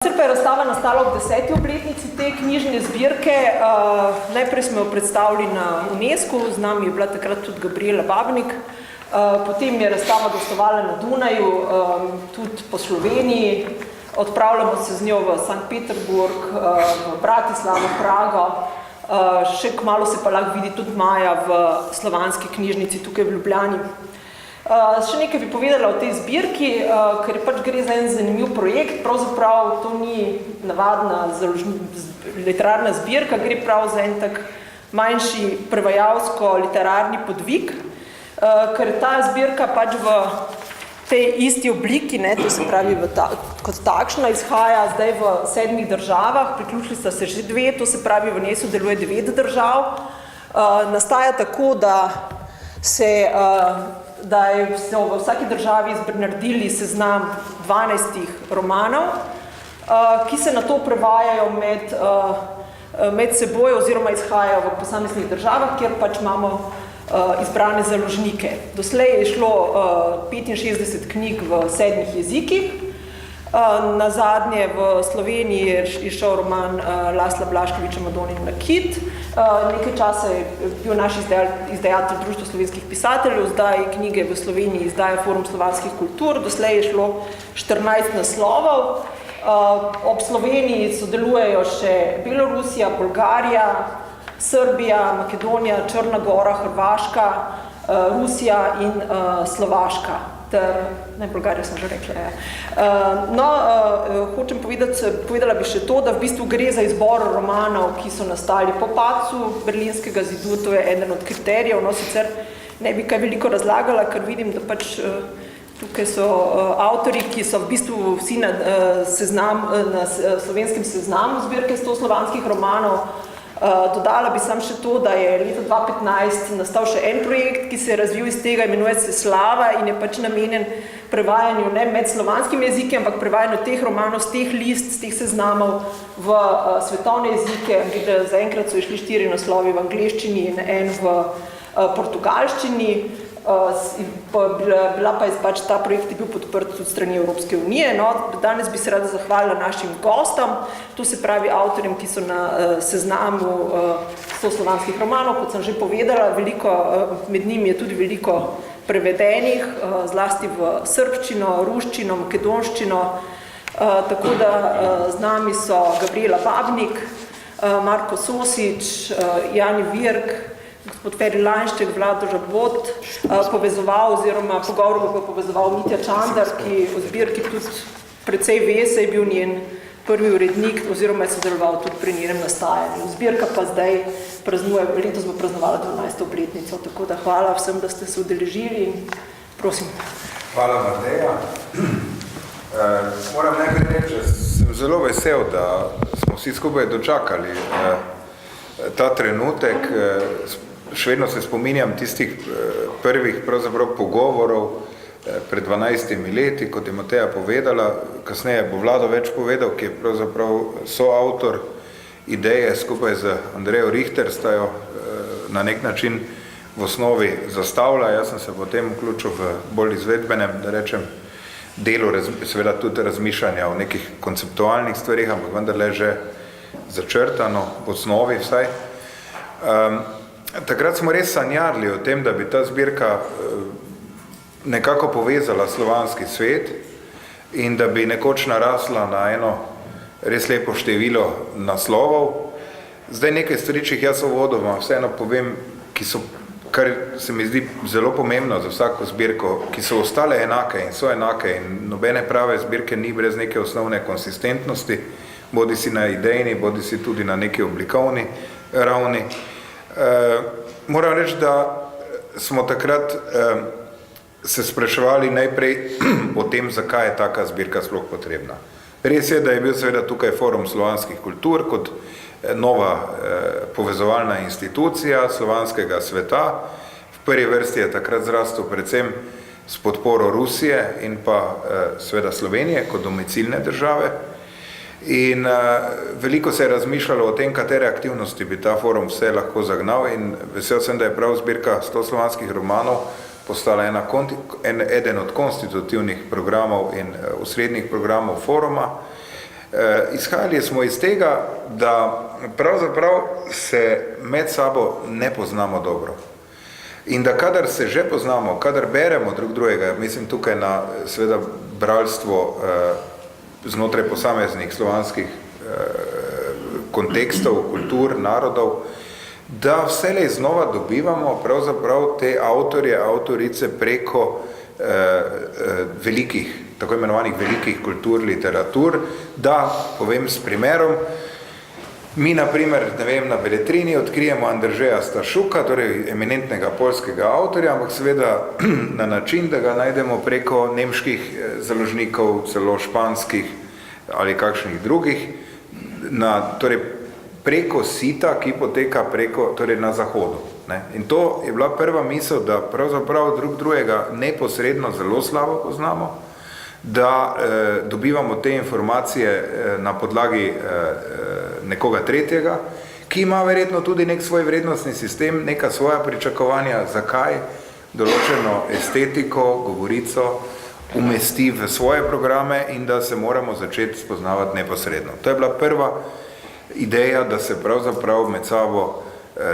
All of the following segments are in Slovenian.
Sicer pa je razstava nastala ob 10. obletnici te knjižne zbirke. Najprej smo jo predstavili na UNESCO, z nami je bila takrat tudi Gabriela Babnik. Potem je razstava gostovala na Dunaju, tudi po Sloveniji. Odpravljamo se z njo v Sankt Peterburg, v Bratislavo, Prago. Še kmalu se pa lahko vidi tudi maja v Slovanski knjižnici tukaj v Ljubljani. Še nekaj bi povedala o tej zbirki, ker pač gre za en zanimiv projekt. Pravzaprav to ni navadna literarna zbirka, gre prav za en tak manjši prevajalsko-literarni podvig, ker ta zbirka pač v tej isti obliki, to se pravi kot takšna, izhaja zdaj v 7 državah, priključili sta se že 2, to se pravi v njej sodeluje 9 držav. Nastaja tako, da so v vsaki državi naredili seznam 12 romanov, ki se nato prevajajo med seboj oziroma izhajajo v posameznih državah, kjer pač imamo izbrane založnike. Doslej je šlo 65 knjig v 7 jezikih. Nazadnje v Sloveniji je šel roman Lasla Blaškoviča Madonin nakit. Nekaj časa je bil naš izdajatelj Društvo slovenskih pisateljev, zdaj knjige v Sloveniji izdaja Forum slovanskih kultur, doslej je šlo 14 naslovov. Ob Sloveniji sodelujejo še Belorusija, Bolgarija, Srbija, Makedonija, Črna Gora, Hrvaška, Rusija in Slovaška. Bolgarija sem že rekla. Hočem povedala bi še to, da v bistvu gre za izbor romanov, ki so nastali po padcu Berlinskega zidu, to je eden od kriterijev. Sicer ne bi kaj veliko razlagala, ker vidim, da pač tukaj so avtorji, ki so v bistvu vsi na slovenskem seznamu zbirke 100 slovanskih romanov. Dodala bi sam še to, da je leta 2015 nastal še en projekt, ki se je razvil iz tega, imenuje se Slava in je pač namenjen prevajanju ne med slovanskim jezikom, ampak prevajanju teh romanov, z teh list, z teh seznamov v svetovne jezike. Zaenkrat so išli 4 naslovi v angleščini in en v portugalščini. Bila pa je pač ta projekt je bil podprt tudi strani Evropske unije. Danes bi se rada zahvalila našim gostom, to se pravi avtorjem, ki so na seznamu 100 slovanskih romanov, kot sem že povedala, med njimi je tudi veliko prevedenih, zlasti v srbščino, ruščino, makedonščino, tako da z nami so Gabriela Babnik, Marko Sosič, Jani Virk, gospod Feri Lanšček, Vlado Žabot, pogovor bo povezoval Mitja Čandar, ki v zbirki tudi precej ve, saj je bil njen prvi urednik oziroma je sodeloval tudi pri njenem nastajanju. Zbirka pa zdaj letos bo praznovala 12. obletnico, tako da hvala vsem, da ste se udeležili in prosim. Hvala, Mardeja. Moram nekaj reči, sem zelo vesel, da smo vsi skupaj dočakali ta trenutek. Še vedno se spominjam tistih prvih pravzaprav pogovorov pred 12 leti, kot je Mateja povedala, kasneje bo Vlado več povedal, ki je pravzaprav soavtor ideje skupaj z Andrejo Richterstajo na nek način v osnovi zastavlja. Jaz sem se potem vključil v bolj izvedbenem, da rečem, delu, seveda tudi razmišljanja o nekih konceptualnih stvarih, ampak vendarle že začrtano, v osnovi vsaj. Takrat smo res sanjarili o tem, da bi ta zbirka nekako povezala slovanski svet in da bi nekoč narasla na eno res lepo število naslovov. Zdaj nekaj stvari, če jih jaz uvodoma vseeno povem, kar se mi zdi zelo pomembno za vsako zbirko, ki so ostale enake in so enake in nobene prave zbirke ni brez neke osnovne konsistentnosti, bodi si na idejni, bodi si tudi na neki oblikovni ravni. Moram reči, da smo takrat se spraševali najprej o tem, zakaj je taka zbirka sploh potrebna. Res je, da je bil seveda tukaj Forum slovanskih kultur kot nova povezovalna institucija slovanskega sveta. V prvi vrsti je takrat zrastel predvsem s podporo Rusije in pa seveda Slovenije kot domicilne države. In veliko se je razmišljalo o tem, katere aktivnosti bi ta forum vse lahko zagnal in vesel sem, da je prav zbirka 100 slovanskih romanov postala eden od konstitutivnih programov in osrednjih programov foruma. Izhajali smo iz tega, da pravzaprav se med sabo ne poznamo dobro. In da kadar se že poznamo, kadar beremo drug drugega, mislim tukaj na seveda bralstvo znotraj posameznih slovanskih kontekstov, kultur, narodov, da vselej znova dobivamo pravzaprav te avtorje, avtorice preko velikih, tako imenovanih velikih kultur, literatur, da povem s primerom, mi na primer, ne vem, na Beletrini odkrijemo Andržeja Stašuka, torej eminentnega poljskega avtorja, ampak seveda na način, da ga najdemo preko nemških založnikov, celo španskih ali kakšnih drugih, torej preko sita, ki poteka preko, torej na zahodu. Ne? In to je bila prva misel, da pravzaprav drug drugega neposredno zelo slabo poznamo, da dobivamo te informacije na podlagi nekoga tretjega, ki ima verjetno tudi nek svoj vrednostni sistem, neka svoja pričakovanja, zakaj določeno estetiko, govorico umesti v svoje programe in da se moramo začeti spoznavati neposredno. To je bila prva ideja, da se pravzaprav med sabo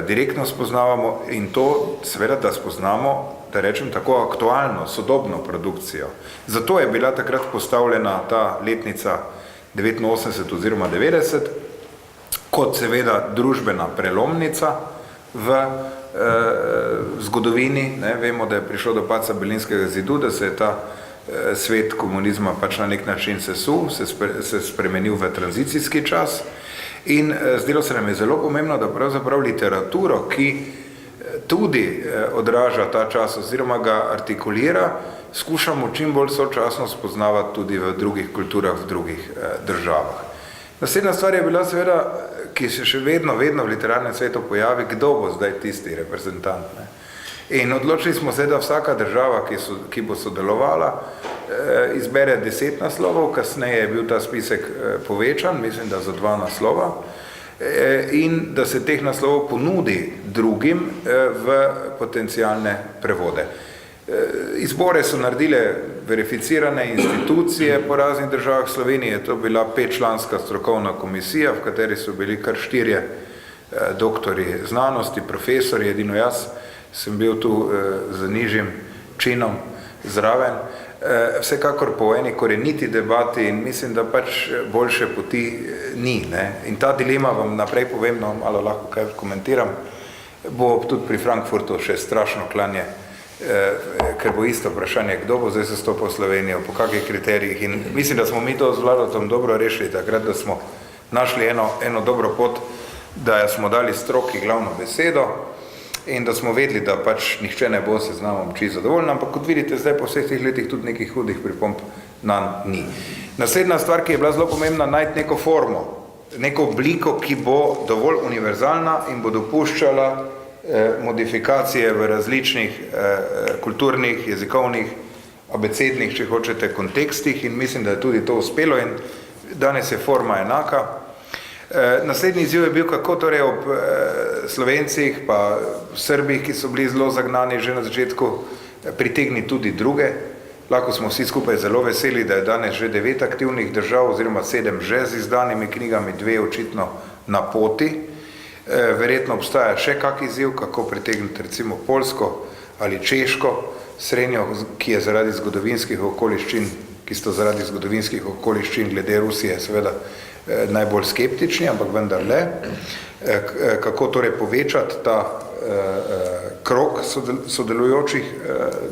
direktno spoznavamo in to seveda, da spoznamo, da rečem tako, aktualno, sodobno produkcijo. Zato je bila takrat postavljena ta letnica 89 oziroma 90 kot seveda družbena prelomnica v zgodovini. Ne, vemo, da je prišlo do padca Berlinskega zidu, da se je ta svet komunizma pač na nek način sesul, se spremenil v tranzicijski čas in zdelo se nam je zelo pomembno, da pravzaprav literaturo, ki tudi odraža ta čas oziroma ga artikulira, skušamo čim bolj sočasno spoznavati tudi v drugih kulturah, v drugih državah. Naslednja stvar je bila seveda, ki se še vedno v literarnem svetu pojavi, kdo bo zdaj tisti reprezentant. Ne? In odločili smo se, da vsaka država, ki bo sodelovala, izbere 10 naslovov, kasneje je bil ta spisek povečan, mislim, da za 2 naslova, in da se teh naslovov ponudi drugim v potencialne prevode. Izbore so naredile verificirane institucije po raznih državah Slovenije, je to bila 5-članska strokovna komisija, v kateri so bili kar 4 doktori znanosti, profesori, edino jaz sem bil tu z nižjim činom zraven. Vsekakor po eni koreniti debati in mislim, da pač boljše poti ni. Ne? In ta dilema vam naprej povem, no, malo lahko kaj komentiram, bo tudi pri Frankfurtu še strašno klanje, ker bo isto vprašanje, kdo bo zdaj zastopal Slovenijo, po kakih kriterijih. In mislim, da smo mi to z Vladotom dobro rešili, takrat, da smo našli eno dobro pot, da smo dali stroki glavno besedo, in da smo vedeli, da pač nihče ne bo seznamom čisto zadovoljen, ampak kot vidite, zdaj po vseh teh letih tudi nekih hudih pripomb nam ni. Naslednja stvar, ki je bila zelo pomembna, najti neko formo, neko obliko, ki bo dovolj univerzalna in bo dopuščala modifikacije v različnih kulturnih, jezikovnih, abecednih, če hočete, kontekstih in mislim, da je tudi to uspelo in danes je forma enaka. Naslednji izziv je bil, kako torej ob Slovencih pa Srbih, ki so bili zelo zagnani že na začetku, pritegni tudi druge. Lahko smo vsi skupaj zelo veseli, da je danes že 9 aktivnih držav oziroma 7 že z izdanimi knjigami, 2 očitno na poti. Verjetno obstaja še kak izziv, kako pritegniti recimo Poljsko ali Češko, srednjo, ki je zaradi zgodovinskih okoliščin, ki sto zaradi zgodovinskih okoliščin glede Rusije seveda najbolj skeptični, ampak vendar le, kako torej povečati ta krog sodelujočih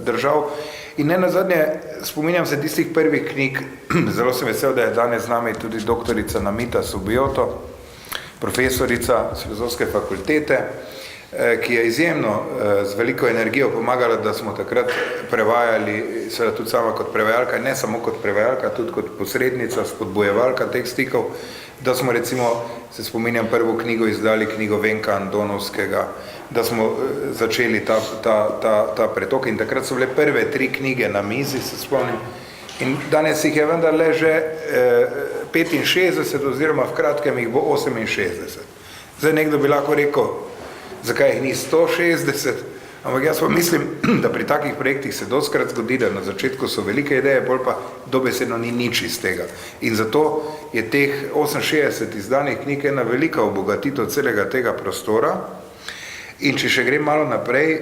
držav. In ne nazadnje, spominjam se tistih prvih knjig, zelo sem vesel, da je danes z nami tudi doktorica Namita Subijoto, profesorica s Filozofske fakultete, ki je izjemno z veliko energijo pomagala, da smo takrat prevajali, seveda tudi sama kot prevajalka, ne samo kot prevajalka, tudi kot posrednica, spodbojevalka teh stikov, da smo recimo, se spominjam, prvo knjigo izdali, knjigo Venka Andonovskega, da smo začeli ta pretok in takrat so bile prve 3 knjige na mizi, se spomnim, in danes jih je vendarle že 65 oziroma v kratkem jih bo 68. Zdaj nekdo bi lahko rekel, zakaj jih ni 160, Ampak jaz pa mislim, da pri takih projektih se dostkrat zgodi, da na začetku so velike ideje, bolj pa dobesedno ni nič iz tega. In zato je teh 68 izdanih knjig ena velika obogatitev celega tega prostora. In če še grem malo naprej,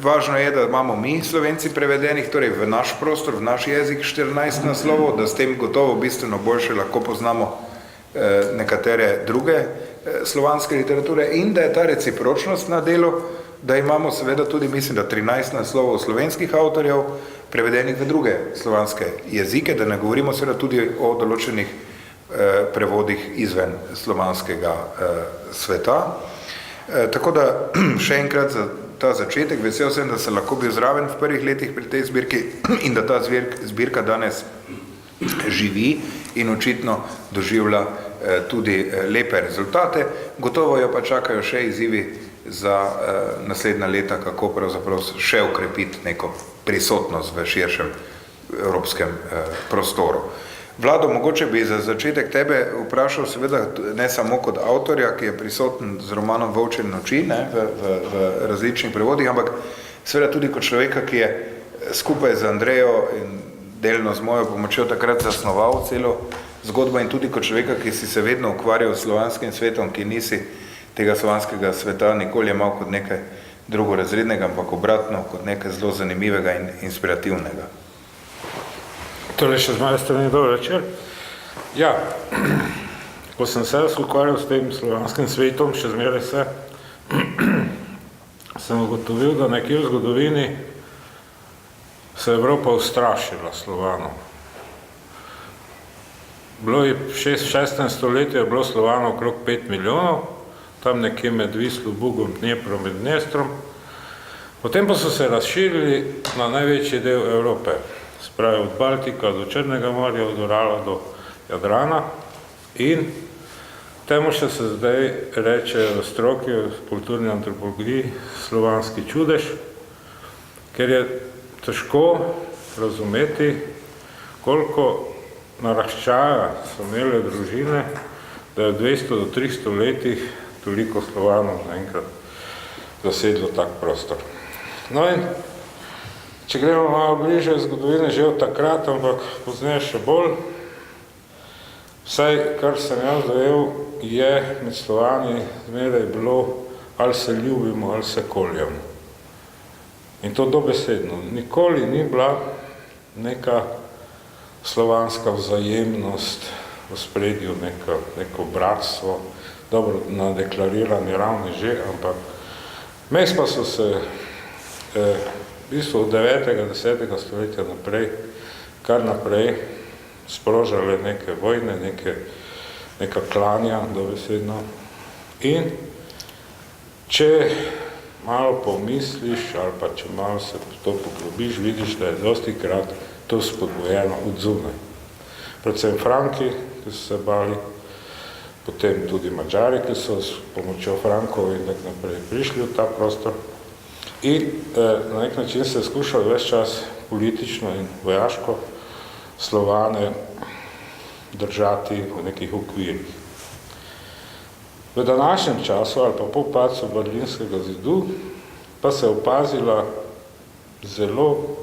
važno je, da imamo mi Slovenci prevedenih, torej v naš prostor, v naš jezik 14 naslovov, da s tem gotovo bistveno boljše lahko poznamo nekatere druge slovanske literature in da je ta recipročnost na delu, da imamo seveda tudi, mislim, da 13 naslovov slovenskih avtorjev prevedenih v druge slovanske jezike, da ne govorimo seveda tudi o določenih prevodih izven slovanskega sveta. Tako da še enkrat za ta začetek, vesel sem, da se lahko bil zraven v prvih letih pri tej zbirki in da ta zbirka danes živi in očitno doživlja tudi lepe rezultate. Gotovo jo pa čakajo še izzivi za naslednja leta, kako pravzaprav še ukrepiti neko prisotnost v širšem evropskem prostoru. Vlado, mogoče bi za začetek tebe vprašal, seveda ne samo kot avtorja, ki je prisoten z romanom Volčje noči v različnih prevodih, ampak seveda tudi kot človeka, ki je skupaj z Andrejo in delno z mojo pomočjo takrat zasnoval celo zgodbo in tudi kot človeka, ki si se vedno ukvarjal s slovanskim svetom, ki nisi tega slovanskega sveta nikoli imel kot nekaj drugorazrednega, ampak obratno kot nekaj zelo zanimivega in inspirativnega. Torej še z moje strani dober večer. Ja, ko sem se ukvarjal s tem slovanskim svetom, še zmeraj sem ugotovil, da nekje v zgodovini se je Evropa ustrašila Slovanov. Bilo je v 16. stoletju je bilo Slovanov okrog 5 milijonov, tam nekje med Vislo, Bugom, Dneprom in Dnestrom. Potem pa so se razširili na največji del Evrope. Spravi od Baltika do Črnega morja, od Urala do Jadrana in temu še se zdaj reče v stroki, v kulturni antropologiji, slovanski čudež, ker je težko razumeti, koliko naraščaja so imele družine, da je v 200 do 300 letih toliko Slovanov naenkrat zasedlo tak prostor. No in če gremo malo bliže zgodovine, že od takrat, ampak pozneje še bolj, vsaj, kar sem jaz dojel, je med Slovani zmeraj bilo, ali se ljubimo, ali se koljamo. In to dobesedno. Nikoli ni bila neka slovanska vzajemnost v spredju, neko bratstvo, dobro na deklarirani ravni že, ampak mes pa so se v bistvu od 9. 10. stoletja naprej, kar naprej sprožale neke vojne, neka klanja dobesedno. In če malo pomisliš, ali pa če malo se to poglobiš, vidiš, da je dosti krat to spodbojeno od zunaj. Predvsem Franki, ki so se bali, potem tudi Mađari, ki so s pomočjo Frankov in tak naprej prišli v ta prostor. In na nek način se je skušal ves čas politično in vojaško Slovane držati v nekih okvirih. V današnjem času, ali pa po padcu Berlinskega zidu, pa se je opazila zelo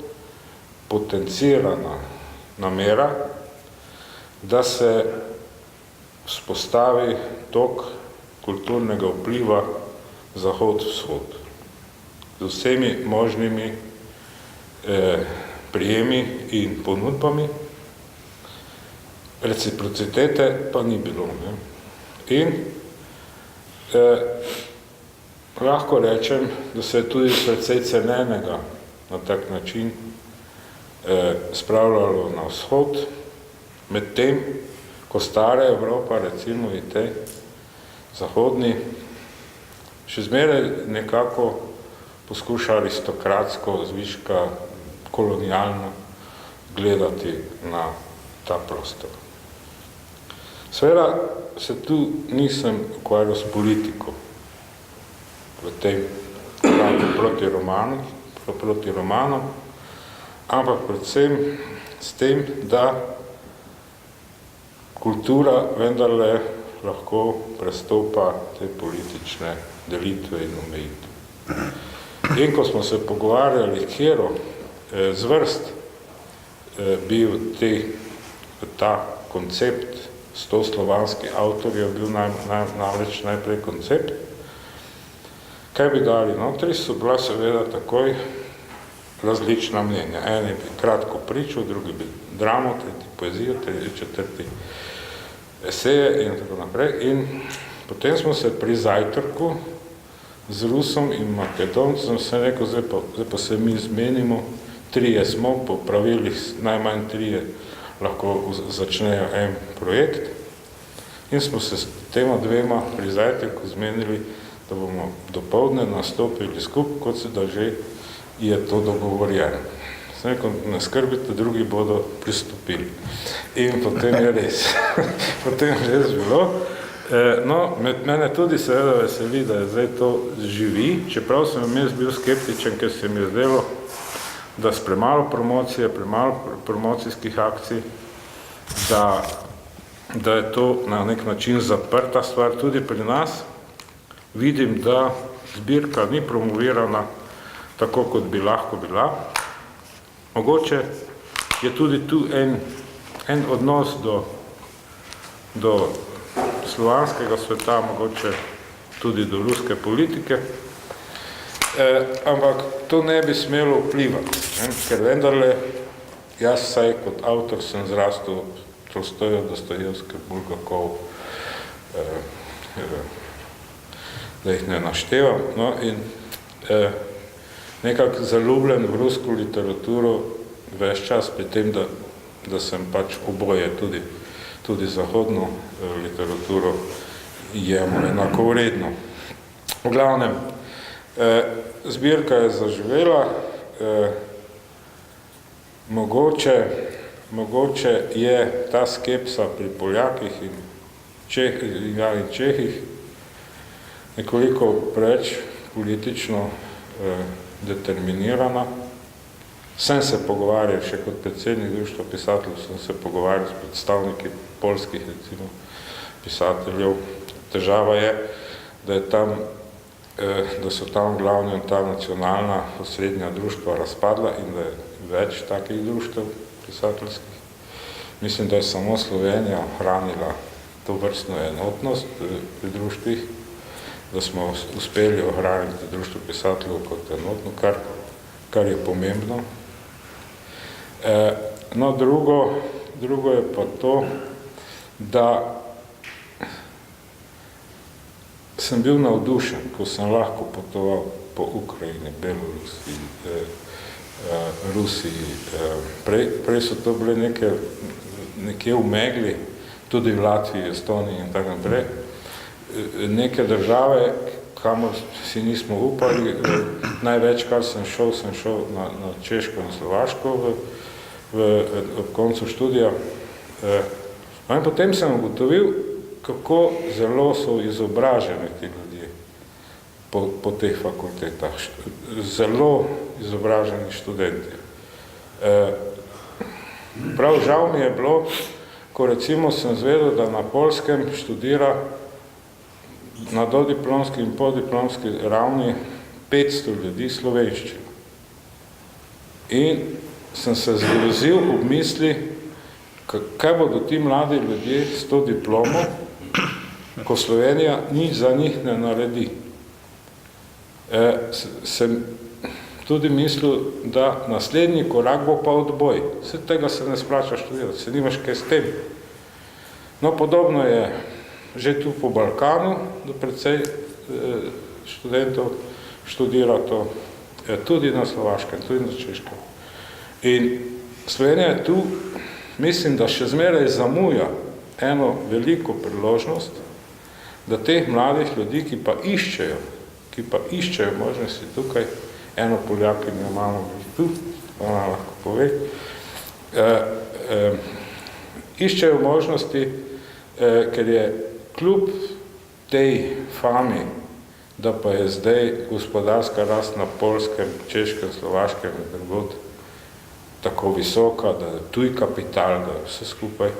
potencirana namera, da se vzpostavi tok kulturnega vpliva zahod-vzhod. Z vsemi možnimi prijemi in ponudbami, reciprocitete pa ni bilo. Ne? In lahko rečem, da se je tudi precej cenenega na tak način spravljalo na vzhod, medtem, ko stara Evropa, recimo in tej zahodni, še zmeraj nekako poskuša aristokratsko, zviška, kolonialno gledati na ta prostor. Seveda se tu nisem ukvarjal s politiko v tem proti romanom, ampak predvsem s tem, da kultura vendarle lahko prestopa te politične delitve in omejitve. In ko smo se pogovarjali, kjero zvrst bil ta koncept 100 slovanskih avtorjev, bil namreč najprej koncept, kaj bi dali notri, so bila seveda takoj različna mnenja. Eni bi kratko pričal, drugi bi dramo, tretji poezijo, četrti eseje in tako naprej. In potem smo se pri zajtrku z Rusom in Makedoncem se rekel, zdaj pa se mi zmenimo, 3 smo, po pravilih najmanj 3 lahko začnejo en projekt. In smo se s tema 2 pri zajtrku zmenili, da bomo dopoldne nastopili skupaj, kot se da že je to dogovorjeno. Sem rekel, ne skrbite, drugi bodo pristopili. In potem je res. Potem je res bilo. No, mene tudi seveda veseli, da je zdaj to živi, čeprav sem jaz bil skeptičen, ker se mi je zdelo, da s premalo promocije, premalo promocijskih akcij, da je to na nek način zaprta stvar tudi pri nas. Vidim, da zbirka ni promovirana tako, kot bi lahko bila. Mogoče je tudi tu en odnos do slovanskega sveta, mogoče tudi do ruske politike, ampak to ne bi smelo vplivati, ker vendarle jaz vsaj kot avtor sem zrastel Tolstojev, Dostojevski, Bulgakov, da jih ne naštevam, no, in nekako zaljubljen v rusko literaturo ves čas pri tem, da sem pač oboje tudi zahodno literaturo jemlje enakovredno. V glavnem, zbirka je zaživela, mogoče je ta skepsa pri Poljakih in Čehih nekoliko preveč politično determinirana. Sem se pogovarjal, še kot predsednik Društva pisateljev, sem se pogovarjal s predstavniki poljskih, recimo, pisateljev. Težava je, da so tam glavnem ta nacionalna osrednja društva razpadla in da je več takih društev pisateljskih. Mislim, da je samo Slovenija hranila to vrstno enotnost pri društvih, da smo uspeli ohraniti Društvo pisateljev kot enotno, kar je pomembno. No, drugo je pa to, da sem bil navdušen, ko sem lahko potoval po Ukrajini, Belorusiji, Rusiji. Prej so to bile nekje v megli, tudi v Latviji, Estoniji in tako naprej. Neke države, kamor si nismo upali, največ, kar sem šel na Češko in Slovaško ob koncu študija. In potem sem ugotovil, kako zelo so izobraženi ti ljudje po teh fakultetah. Zelo izobraženi študenti. Prav žal mi je bilo, ko recimo sem zvedel, da na Poljskem študira na dodiplomski in podiplomski ravni 500 ljudi slovenščino. In sem se zgrozil ob misli, kaj bodo ti mladi ljudje s to diplomo, ko Slovenija nič za njih ne naredi. Sem tudi mislil, da naslednji korak bo pa odboj. Vse tega se ne splača študirati, se nimaš kaj s tem. No, podobno je že tu po Balkanu, da precej študentov študira to, tudi na Slovaškem, tudi na Češkem. In Slovenija je tu, mislim, da še zmeraj zamuja eno veliko priložnost, da teh mladih ljudi, ki pa iščejo možnosti tukaj, eno Poljakinjo imamo tu, ona lahko pove, iščejo možnosti, ker je kljub tej fami, da pa je zdaj gospodarska rast na Poljskem, Češkem, Slovaškem in drugod tako visoka, da je tuj kapital, da vse skupaj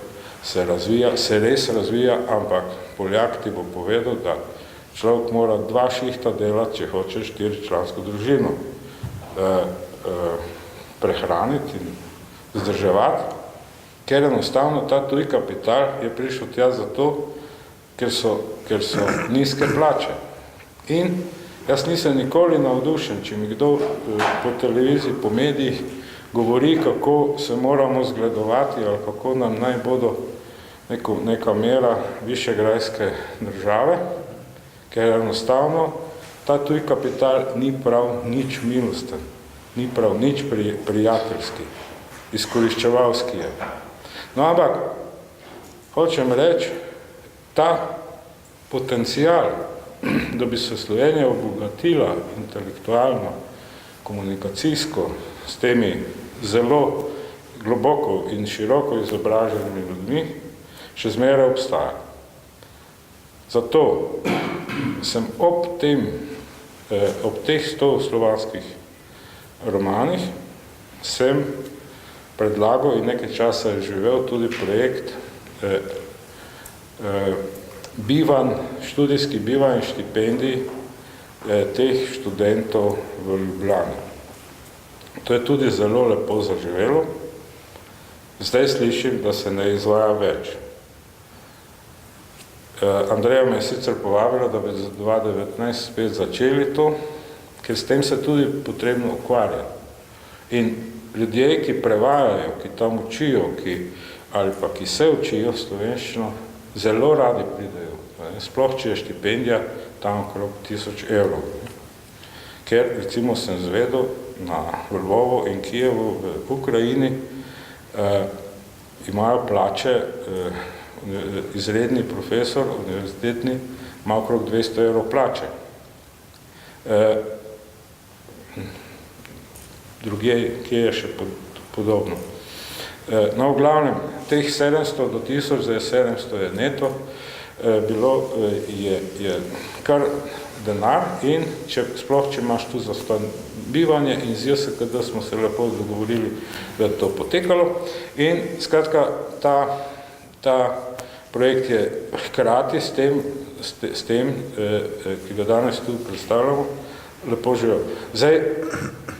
se res razvija, ampak Poljak ti bo povedal, da človek mora 2 šihta delati, če hoče 4-člansko družino prehraniti in vzdrževati, ker enostavno ta tuj kapital je prišel tja zato, ker so nizke plače. In jaz nisem nikoli navdušen, če mi kdo po televiziji, po medijih govori, kako se moramo zgledovati ali kako nam naj bodo neka mera višegrajske države, ker enostavno ta tuj kapital ni prav nič milosten, ni prav nič prijateljski, izkoriščevalski je. No, ampak, hočem reči, ta potencial, da bi se Slovenija obogatila intelektualno, komunikacijsko s temi zelo globoko in široko izobraženimi ljudmi, še zmeraj obstaja. Zato sem ob teh 100 slovanskih romanih sem predlagal in nekaj časa je živel tudi projekt študijski bivanj in štipendij teh študentov v Ljubljani. To je tudi zelo lepo zaživelo. Zdaj slišim, da se ne izvaja več. Andreja me je sicer povabila, da bi za 2019 spet začeli to, ker s tem se tudi potrebno ukvarjati. In ljudje, ki prevajajo, ki tam učijo, ali pa ki se učijo slovenščino, zelo radi pridejo. Sploh, če je štipendija tam okrog 1000 evrov. Ker, recimo, sem zvedel na Lvovu in Kijevu v Ukrajini imajo plače, izredni profesor, univerzitetni, ima okrog 200 evrov plače. Drugje, kje je še podobno. No, v glavnem, teh 700 do 1000, zdaj 700 je neto, je kar denar in sploh, če imaš tu za stan bivanje in z JSKD smo se lepo dogovorili, da je to potekalo. In skratka, ta projekt je hkrati s tem, ki ga danes tu predstavljamo, lepo živel. Zdaj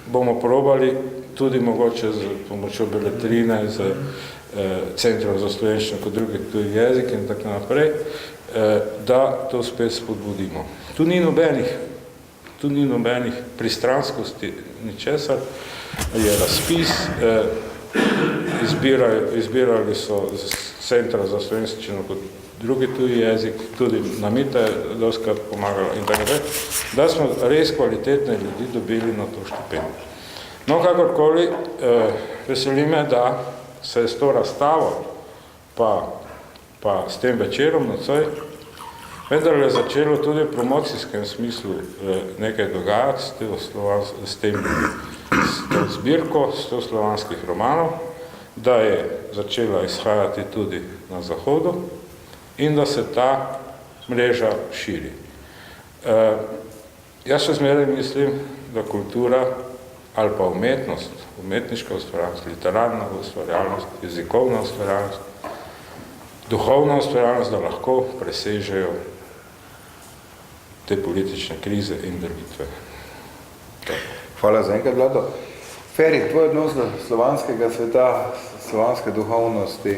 bomo probali tudi mogoče z pomočjo beletrine, z Centrom za slovenščino kot drugi tuji jezik in tako naprej, da to spet spodbudimo. Tu ni nobenih pristranskosti ničesar, je razpis, izbirali so z Centra za slovenščino kot drugi tuji jezik, tudi Namita je doskrat pomagala in tako naprej, da smo res kvalitetne ljudi dobili na to štipendijo. No, kakorkoli, veseli me, da se je s to razstavo, pa s tem večerom nocoj, vendar je začelo tudi v promocijskem smislu nekaj dogajati s to zbirko 100 slovanskih romanov, da je začela izhajati tudi na Zahodu in da se ta mreža širi. Jaz še zmeraj mislim, da kultura ali pa umetnost, umetniška ustvarjalnost, literarna ustvarjalnost, jezikovna ustvarjalnost, duhovna ustvarjalnost, da lahko presežejo te politične krize in delitve. Hvala za enkrat, Vlado. Feri, tvoj odnos do slovanskega sveta, slovanske duhovnosti,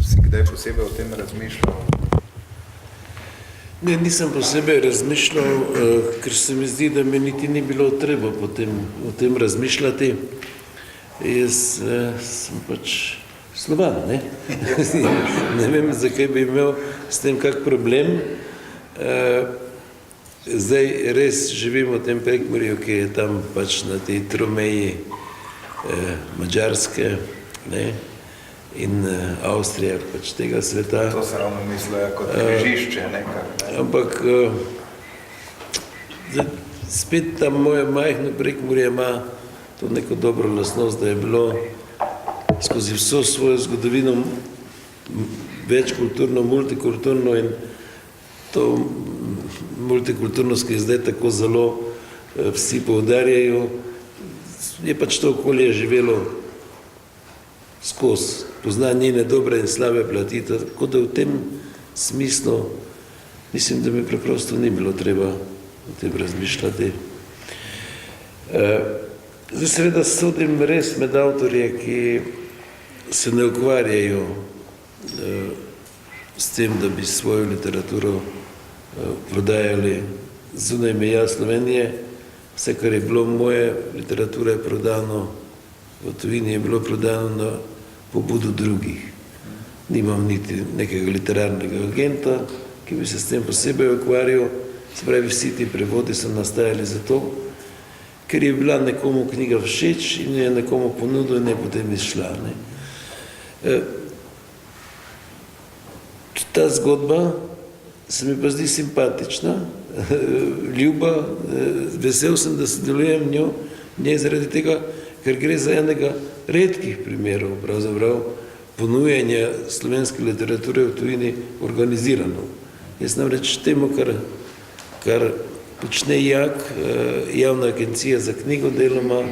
si kdaj posebej o tem razmišljal? Ne, nisem posebej razmišljal, ker se mi zdi, da mi niti ni bilo treba o tem razmišljati. Jaz sem pač Slovan, ne? Ne vem, zakaj bi imel s tem kak problem. Zdaj res živim v tem Prekmurju, ki je tam pač na tej tromeji Madžarske, ne? In Avstrija, pač tega sveta. To se ravno mislijo kot križišče nekak. Ne? Ampak spet tam moje majhno Prekmurje ima to neko dobro lastnost, da je bilo skozi vso svojo zgodovino večkulturno, multikulturno in to multikulturnost, ki je zdaj tako zelo vsi poudarjajo, je pač to okolje živelo skozi, pozna njene dobre in slabe plati, tako da v tem smislu mislim, da mi preprosto ni bilo treba o tem razmišljati. Zdaj seveda sodim res med avtorje, ki se ne ukvarjajo s tem, da bi svojo literaturo prodajali zunaj meja Slovenije. Vse, kar je bilo moje literature, je prodano v tujini, je bilo prodano na pobudo drugih. Nimam niti nekega literarnega agenta, ki bi se s tem posebej ukvarjal. Se pravi, vsi ti prevodi so nastajali zato, ker je bila nekomu knjiga všeč in je nekomu ponudil in je potem izšla. Ta zgodba se mi pa zdi simpatična, ljuba, vesel sem, da sodelujem njej zaradi tega, ker gre za enega redkih primerov, pravzaprav, ponujanja slovenske literature v tujini organizirano. Jaz namreč temu, kar počne JAK, Javna agencija za knjigo deloma,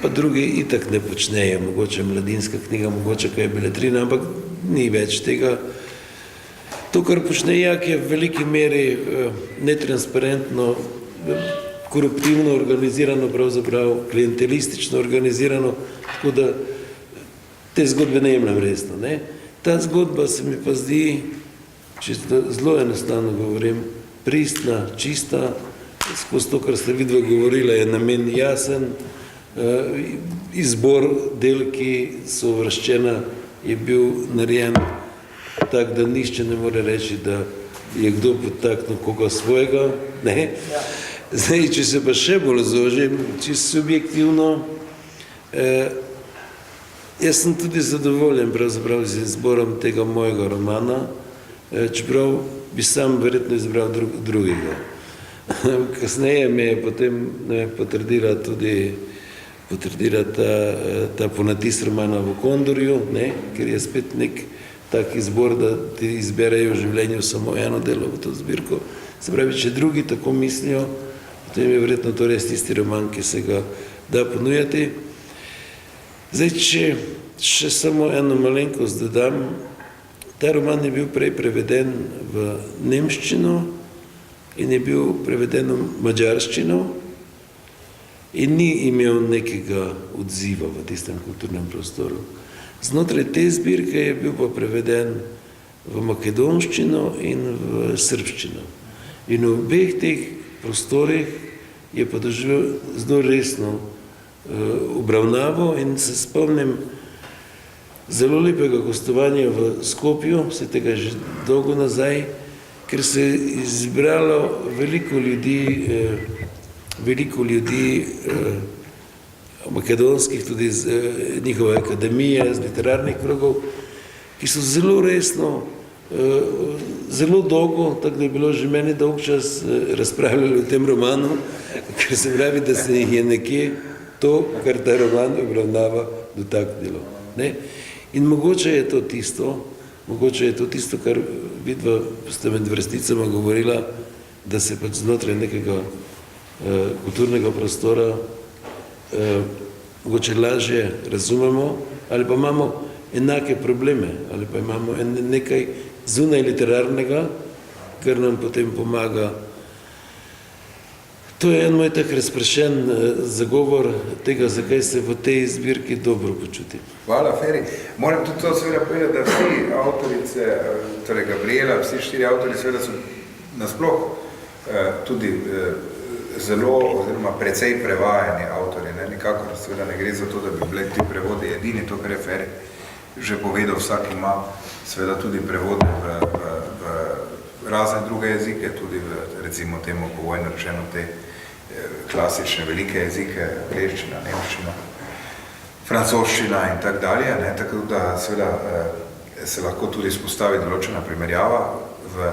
pa drugi itak ne počnejo, mogoče Mladinska knjiga, mogoče kaj Beletrina, ampak ni več tega. To, kar počne JAK, je v veliki meri netransparentno, koruptivno organizirano, pravzaprav klientelistično organizirano, tako da te zgodbe ne jemljem resno. Ta zgodba se mi pa zdi, če zelo enostavno govorim, pristna, čista, skozi to, kar ste vidva govorila, je namen jasen, izbor del, ki so uvrščena, je bil narejen tak, da nišče ne more reči, da je kdo podtaknil koga svojega. Zdaj, če se pa še bolj zožim, čisto subjektivno, jaz sem tudi zadovoljen pravzaprav z izborom tega mojega romana, čeprav bi sam verjetno izbral drugega. Kasneje me je potem potrdila ta ponatis romana v Kondorju, ker je spet nek tak izbor, da ti izberejo v življenju samo eno delo v to zbirko. Se pravi, če drugi tako mislijo, potem je verjetno to res tisti roman, ki se ga da ponujati. Zdaj, če še samo eno malenkost dodam, ta roman je bil prej preveden v nemščino in je bil preveden v madžarščino in ni imel nekega odziva v tistem kulturnem prostoru. Znotraj te zbirke je bil pa preveden v makedonščino in v srbščino. In v obeh teh prostorih je pa doživel zelo resno obravnavo in se spomnim zelo lepega gostovanja v Skopju, se tega že dolgo nazaj, ker se je izbralo veliko ljudi makedonskih, tudi z njihove akademije, z literarnih krogov, ki so zelo resno, zelo dolgo, tako da je bilo že meni dolg čas razpravljali o tem romanu, ker se pravi, da se jih je nekje to, kar ta roman obravnava, dotaknilo. In mogoče je to tisto, kar vidva ste med vrsticama govorila, da se pač znotraj nekega kulturnega prostora mogoče lažje razumemo, ali pa imamo enake probleme, ali pa imamo nekaj zunaj literarnega, kar nam potem pomaga. To je en moj tak razpršen zagovor tega, zakaj se v tej zbirki dobro počutim. Hvala, Feri. Moram tudi to seveda povedati, da vsi avtorice, torej Gabriela, vsi 4 avtori seveda so nasploh tudi zelo oziroma precej prevajani avtori. Nikakor seveda ne gre za to, da bi bili ti prevodi edini, to, kar je Feri že povedal, vsak ima seveda tudi prevode v razne druge jezike, tudi v, recimo temu povojno rečeno, te klasične velike jezike, angleščina, nemščina, francoščina in tak dalje, tako da seveda se lahko tudi spostavi določena primerjava v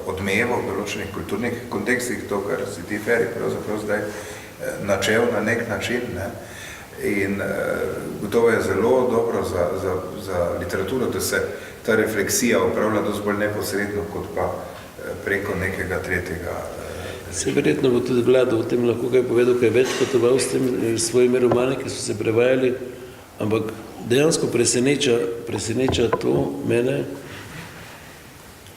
odmevu, v določenih kulturnih kontekstih, to, kar si ti, Feri, pravzaprav zdaj načel na nek način. In gotovo je zelo dobro za literaturo, da se ta refleksija upravlja dosti bolj neposredno, kot pa preko nekega tretjega. Se verjetno bo tudi Vlado o tem lahko kaj povedal, kaj več potoval s tem svojimi romani, ki so se prevajali, ampak dejansko preseneča to mene,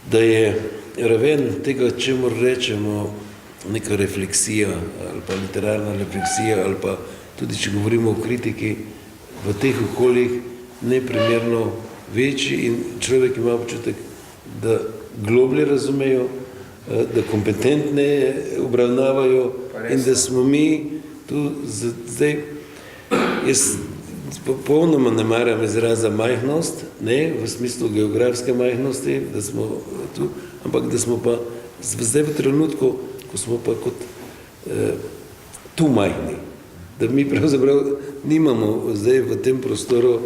da je raven tega, čemu rečemo neka refleksija ali pa literarna refleksija ali pa tudi, če govorimo o kritiki, v teh okoljih neprimerno večji in človek ima občutek, da globlje razumejo, da kompetentne obravnavajo in da smo mi tu zdaj, jaz popolnoma ne maram izraza majhnost, ne, v smislu geografske majhnosti, da smo tu, ampak da smo pa zdaj v trenutku, ko smo pa kot tu majhni, da mi pravzaprav nimamo zdaj v tem prostoru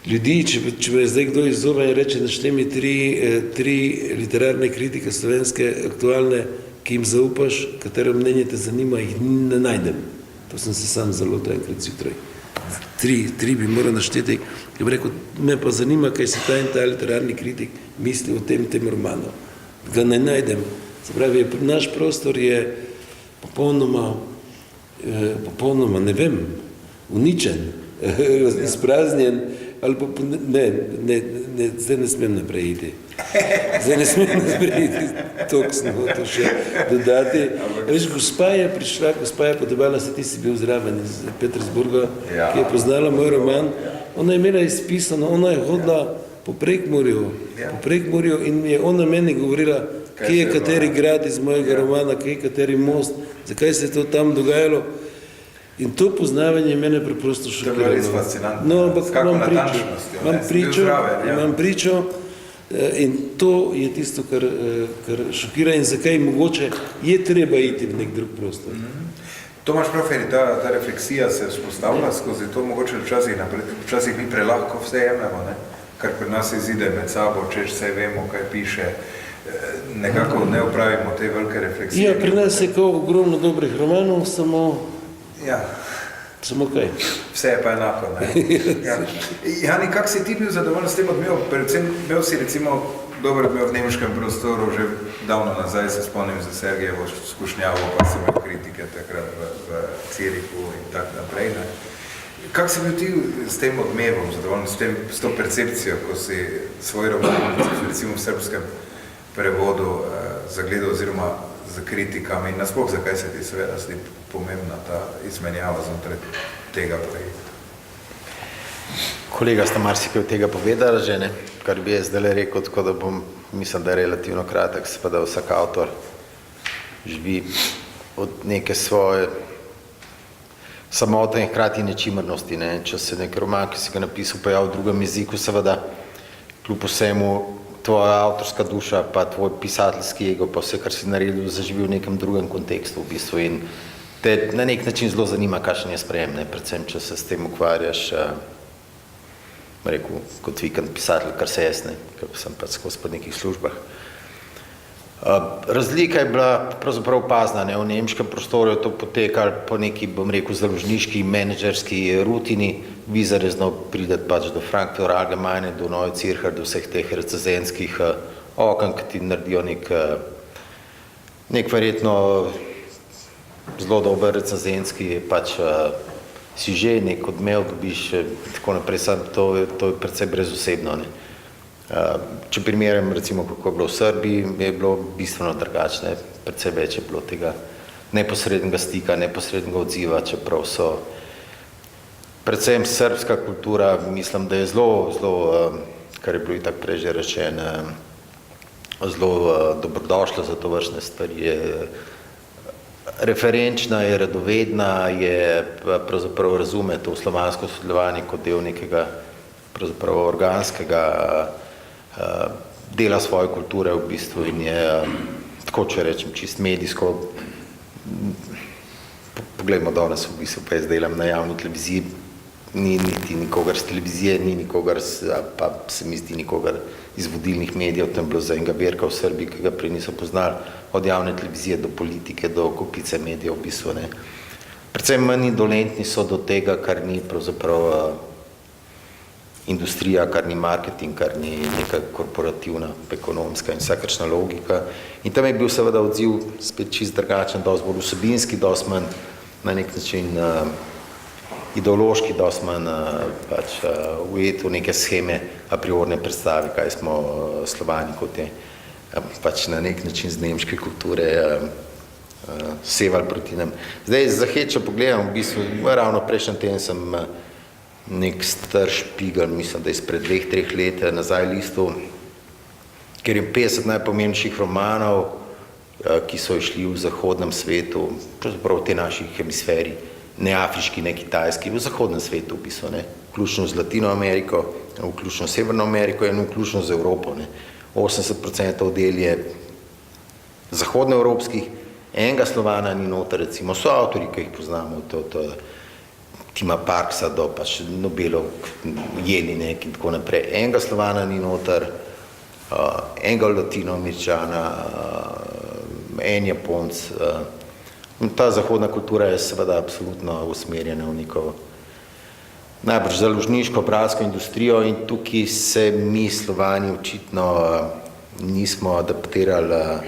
ljudi, če me zdaj kdo izzove in reče, našli mi tri literarne kritike slovenske aktualne, ki jim zaupaš, katero mnenje te zanima, jih ne najdem. To sem se sam zalotil enkrat zjutraj. Tri bi moral našteti, ki bi rekel, me pa zanima, kaj si ta in ta literarni kritik misli o tem romanu. Ga ne najdem. Se pravi, naš prostor je popolnoma, ne vem, uničen, izpraznjen, ali pa zdaj ne smem naprej iti. Toliko sem hotel še dodati. Veš, gospa je prišla, gospa je podobala, se ti si bil zraven iz Petersburga, ki je poznala moj roman. Ona je imela izpisano, ona je hodila po Prekmurju in je ona meni govorila, kje je kateri grad iz mojega romana, kje je kateri most, zakaj se je to tam dogajalo. In to poznavanje mene preprosto šokiralo. To je res fascinantno. No, ampak imam pričo in to je tisto, kar šokira in zakaj mogoče je treba iti v nek drug prostor. Tomaž Proferi, ta refleksija se vzpostavlja skozi to, mogoče včasih mi prelahko vse jemljamo, ne? Kar pri nas izide med sabo, češ vse vemo, kaj piše, nekako ne opravimo te velike refleksije. Ja, pri nas je kao ogromno dobrih romanov, samo kaj? Vse je pa enako, ne? Jani, kak si ti bil zadovoljen s tem odmevom? Predvsem imel si recimo dober odmev v nemškem prostoru, že davno nazaj se spomnim za Sergejevo skušnjavo, pa sem imel kritike takrat v Cirihu in tak naprej, ne? Kak si bil ti s tem odmevom zadovoljen, s to percepcijo, ko si svoj roman, recimo v srbskem prevodu, zagledal oziroma za kritikami in nasploh, zakaj se ti seveda zdi pomembna ta izmenjava znotraj tega projekta? Kolega sta marsikaj od tega povedala že, ne? Kar bi jaz zdaj rekel, tako da mislim, da je relativno kratek, seveda vsak avtor živi od neke svoje samote in hkrati nečimrnosti, ne? Če se nek roman, ki si ga napisal, pojav v drugem jeziku, seveda kljub vsemu tvoja avtorska duša, pa tvoj pisateljski ego, pa vse, kar si naredil, zaživi v nekem drugem kontekstu v bistvu in te na nek način zelo zanima, kakšen je sprejem, ne? Predvsem, če se s tem ukvarjaš, rekel, kot vikend pisatelj, kar se jaz, ne? Ker sem pa skozi po nekih službah. Razlika je bila pravzaprav opazna, ne? V nemškem prostoru je to potekalo po neki, bom rekel, založniški, menedžerski rutini. Vizar je znal prideti pač do Frankfurter Allgemeine, do Neue Zürcher, do vseh teh recenzenskih oken, ki ti naredijo nek verjetno zelo dober recenzenski pač si že nek odmev dobiš, tako naprej, to je predvsej brezosebno, ne. Če primerjam recimo, kako je bilo v Srbiji, je bilo bistveno drugačne, predvsej več je bilo tega neposrednega stika, neposrednega odziva, čeprav so predvsem srbska kultura, mislim, da je zelo, kar je bilo itak prej že rečeno, zelo dobrodošla za tovrstne stvari, je referenčna, je radovedna, je pravzaprav razume to slovansko sodelovanje kot del nekega pravzaprav organskega dela svoje kulture v bistvu in je, tako če rečem, čist medijsko. Poglejmo danes v bistvu, pa jaz delam na javni televiziji, ni niti nikogar z televizije, ni nikogar, pa se mi zdi nikogar iz vodilnih medijev, tam bilo za enega Berka v Srbiji, ki ga prej niso poznali, od javne televizije do politike, do kupice medijev v bistvu, ne. Predvsem manj indolentni so do tega, kar ni pravzaprav industrija, kar ni marketing, kar ni neka korporativna, ekonomska in vsakršna logika. In tam je bil seveda odziv spet čist drugačen, dosti bolj vsebinski, dosti manj na nek način ideološki, dosti manj pač ujet v neke sheme a priorne predstave, kaj smo Slovani kot je. pač na nek način z nemške kulture sevali proti nam. Zdaj, za hec, če pogledam, v bistvu, ravno prejšnji teden sem nek star špigel, mislim, da izpred 2-3 let nazaj listu, ker je 50 najpomembnejših romanov, ki so išli v zahodnem svetu, pravzaprav v tej naši hemisferi, ne afriški, ne kitajski, v zahodnem svetu v bistvu, ne, vključno z Latino Ameriko, vključno s Severno Ameriko in vključno z Evropo, ne. 80% del je zahodnoevropskih, enega Slovana ni noter, recimo, so avtori, ki jih poznamo, to Tima Parksa do pač Nobelov, Jelinek in tako naprej, enega Slovana ni noter, enega Latinoameričana, en Japonc. Ta zahodna kultura je seveda absolutno usmerjena v neko najbrž založniško bralsko industrijo in tukaj se mi Slovani očitno nismo adaptirali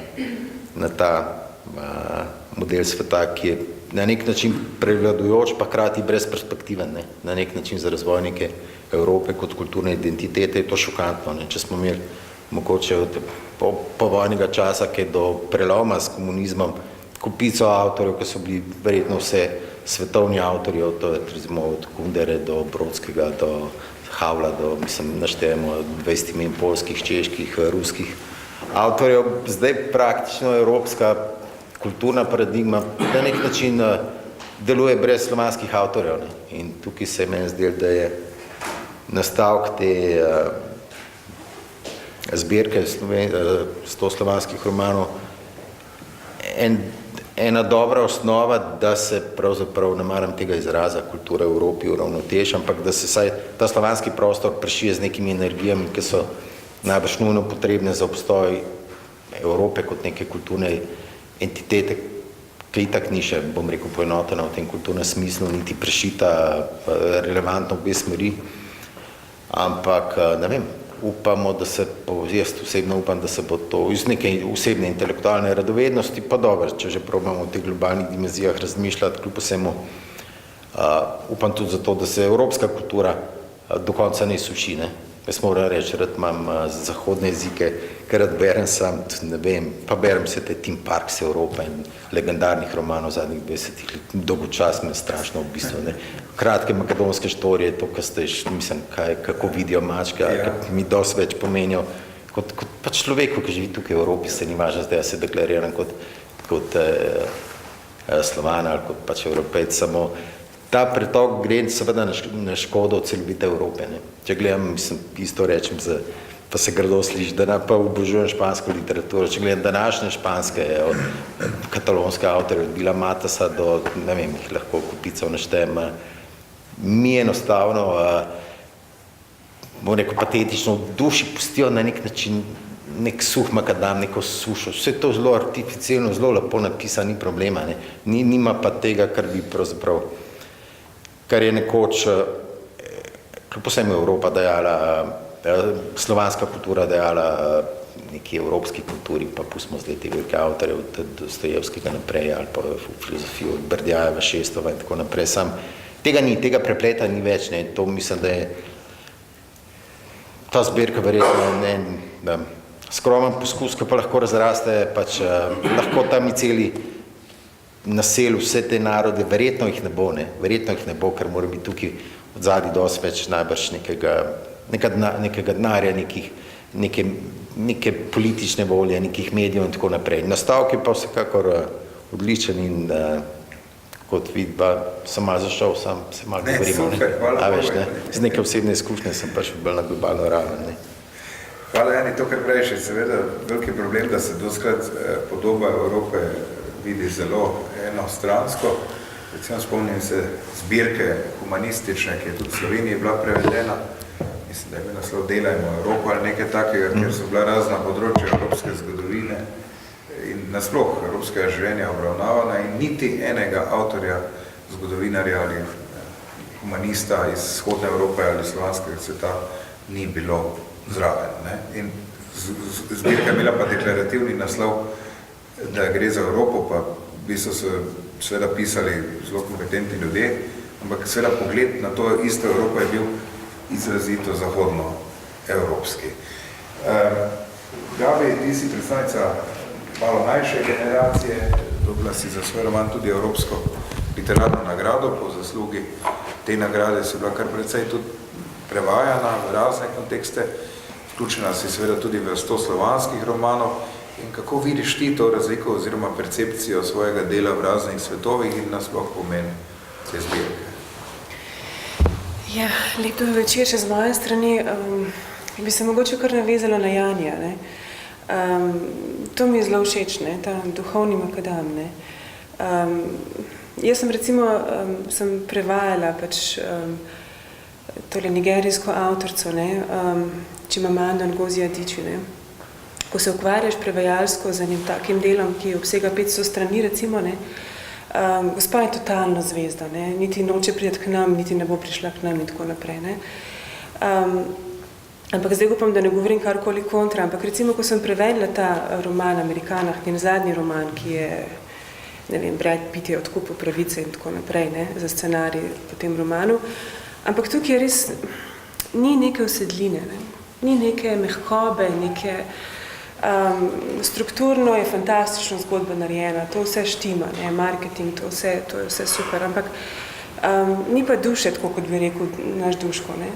na ta model sveta, ki je na nek način prevladujoč, pa hkrati brezperspektiven, ne? Na nek način za razvoj neke Evrope kot kulturne identitete je to šokantno, ne? Če smo imeli mogoče od povojnega časa, ki je do preloma s komunizmom, kupico avtorjev, ki so bili verjetno vse svetovni avtorji, od Kundere do Brodskega, do Havla, mislim, naštejemo 20 imen polskih, čeških, ruskih avtorjev. Zdaj praktično evropska kulturna paradigma na nek način deluje brez slovanskih avtorjev, ne? In tukaj se meni zdelo, da je nastavek te zbirke 100 slovanskih romanov ena dobra osnova, da se pravzaprav, ne maram tega izraza, kultura v Evropi uravnoteži, ampak da se vsaj ta slovanski prostor prešije z nekimi energijami, ki so najbrž nujno potrebne za obstoj Evrope kot neke kulturne entitete, ki itak ni še, bom rekel, poenotena v tem kulturnem smislu, niti prešita relevantno obe smeri, ampak, ne vem, upamo, da se, jaz osebno upam, da se bo to iz neke osebne intelektualne radovednosti, pa dobro, če že probamo v teh globalnih dimenzijah razmišljati, kljub vsemu, upam tudi zato, da se evropska kultura do konca ne suši, ne. Jaz moram reči, rad imam zahodne jezike, ker rad berem sam, ne vem, pa berem se te Tim Parks Evropa in legendarnih romanov zadnjih 20 let, dolgočas me strašno v bistvu, ne. Kratke makedonske štorije, to, kar ste, mislim, kako vidijo mačke, ki mi dosti več pomenijo, kot pač človeku, ki živi tukaj v Evropi, se ni važno zdaj, se deklariram kot Slovan ali kot pač Evropejc, samo ta pretok gre seveda na škodo celovite Evrope, ne. Če gledam, mislim, isto rečem, pa se grdo sliši, da pa obožujem špansko literaturo, če gledam današnje španske, od katalonske avtorje, od Bila Matasa do, ne vem, jih lahko kupico naštejem, mi enostavno, bom rekel, patetično v duši pustijo na nek način nek suh makadam, neko sušo, vse to zelo artificialno, zelo lepo napisano, ni problema, ne. Nima pa tega, kar bi pravzaprav, kar je nekoč, kljub vsem Evropa dajala, slovanska kultura dajala neki evropski kulturi, pa pustimo zdaj te velike avtorje od Dostojevskega naprej, ali pa v filozofijo od Berdjajeva, Šestova in tako naprej, sam tega ni, tega prepleta ni več, ne, to mislim, da je ta zbirka verjetno skromen poskus, ki pa lahko razraste, pač lahko tam i celi nasel vse te narode, verjetno jih ne bo, ker mora biti tukaj od zadnji dosti več najbrž nekega denarja, neke politične volje, nekih medijev in tako naprej. Nastavek je pa vsekakor odličen in kot vidba, sem malo zašel, se malo govorimo. Super, hvala Bogu. Z neke osebne izkušnje sem pa še bolj na globalno raven. Ne. Hvala, Jani, to, kar praviš, je seveda veliki problem, da se doskrat podoba Evrope vidi zelo enostransko. Recimo spomnim se zbirke humanistične, ki je tudi v Sloveniji bila prevedena. Mislim, da je bil naslov Delajmo Evropo ali nekaj takega, kjer so bila razna področja evropske zgodovine in nasploh evropskega življenja obravnavana in niti enega avtorja, zgodovinarja ali humanista iz vzhodne Evrope ali slovanskega sveta ni bilo zraven, ne. In zbirka je imela pa deklarativni naslov, da gre za Evropo, pa v bistvu so seveda pisali zelo kompetentni ljudje, ampak seveda pogled na to isto Evropo je bil izrazito zahodnoevropski. Gabi, ti si predstavnica malo mlajše generacije, dobila si za svoj roman tudi Evropsko literarno nagrado, po zaslugi te nagrade si bila kar precej tudi prevajana v razne kontekste, vključena si seveda tudi v 100 slovanskih romanov. In kako vidiš ti to razliko oziroma percepcijo svojega dela v raznih svetovih in nasploh pomen te zbirke? Ja, lep dober večer še z moje strani. Bi se mogoče kar navezala na Janja. Ne? To mi je zelo všeč, ne? Ta duhovni makadam. Ne? Jaz sem recimo sem prevajala pač tole nigerijsko avtorico, ne? Chimamanda Ngozi Adichie, ne? Ko se ukvarjaš prevajalsko z enim takim delom, ki obsega 500 strani, recimo, ne, gospa je totalno zvezda, ne, niti noče priti k nam, niti ne bo prišla k nam in tako naprej. Ne. Ampak zdaj upam, da ne govorim karkoli kontra, ampak recimo, ko sem prevedla ta roman Amerikanah, njen zadnji roman, ki je, ne vem, Brad Pitt je odkupil pravice in tako naprej, ne, za scenarij po tem romanu, ampak tukaj je res, ni neke usedline, ne, ni neke mehkobe, neke strukturno je fantastično zgodba narejena, to vse štima, ne, marketing, to je vse super, ampak ni pa duše, tako kot bi rekel naš Duško, ne.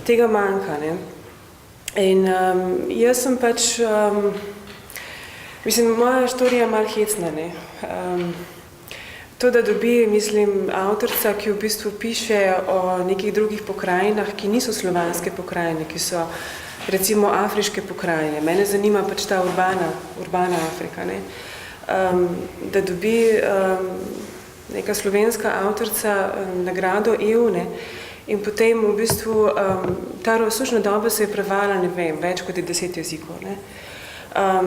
Tega manjka, ne. In jaz sem pač, mislim, moja štorija je malo hecna, ne. To, da dobi, mislim, avtorica, ki v bistvu piše o nekih drugih pokrajinah, ki niso slovanske pokrajine, ki so recimo afriške pokrajine. Mene zanima pač ta urbana Afrika, ne. Da dobi neka slovenska avtorica nagrado EU, ne. In potem v bistvu ta sušna doba se je prevala, ne vem, več kot 10 jezikov, ne.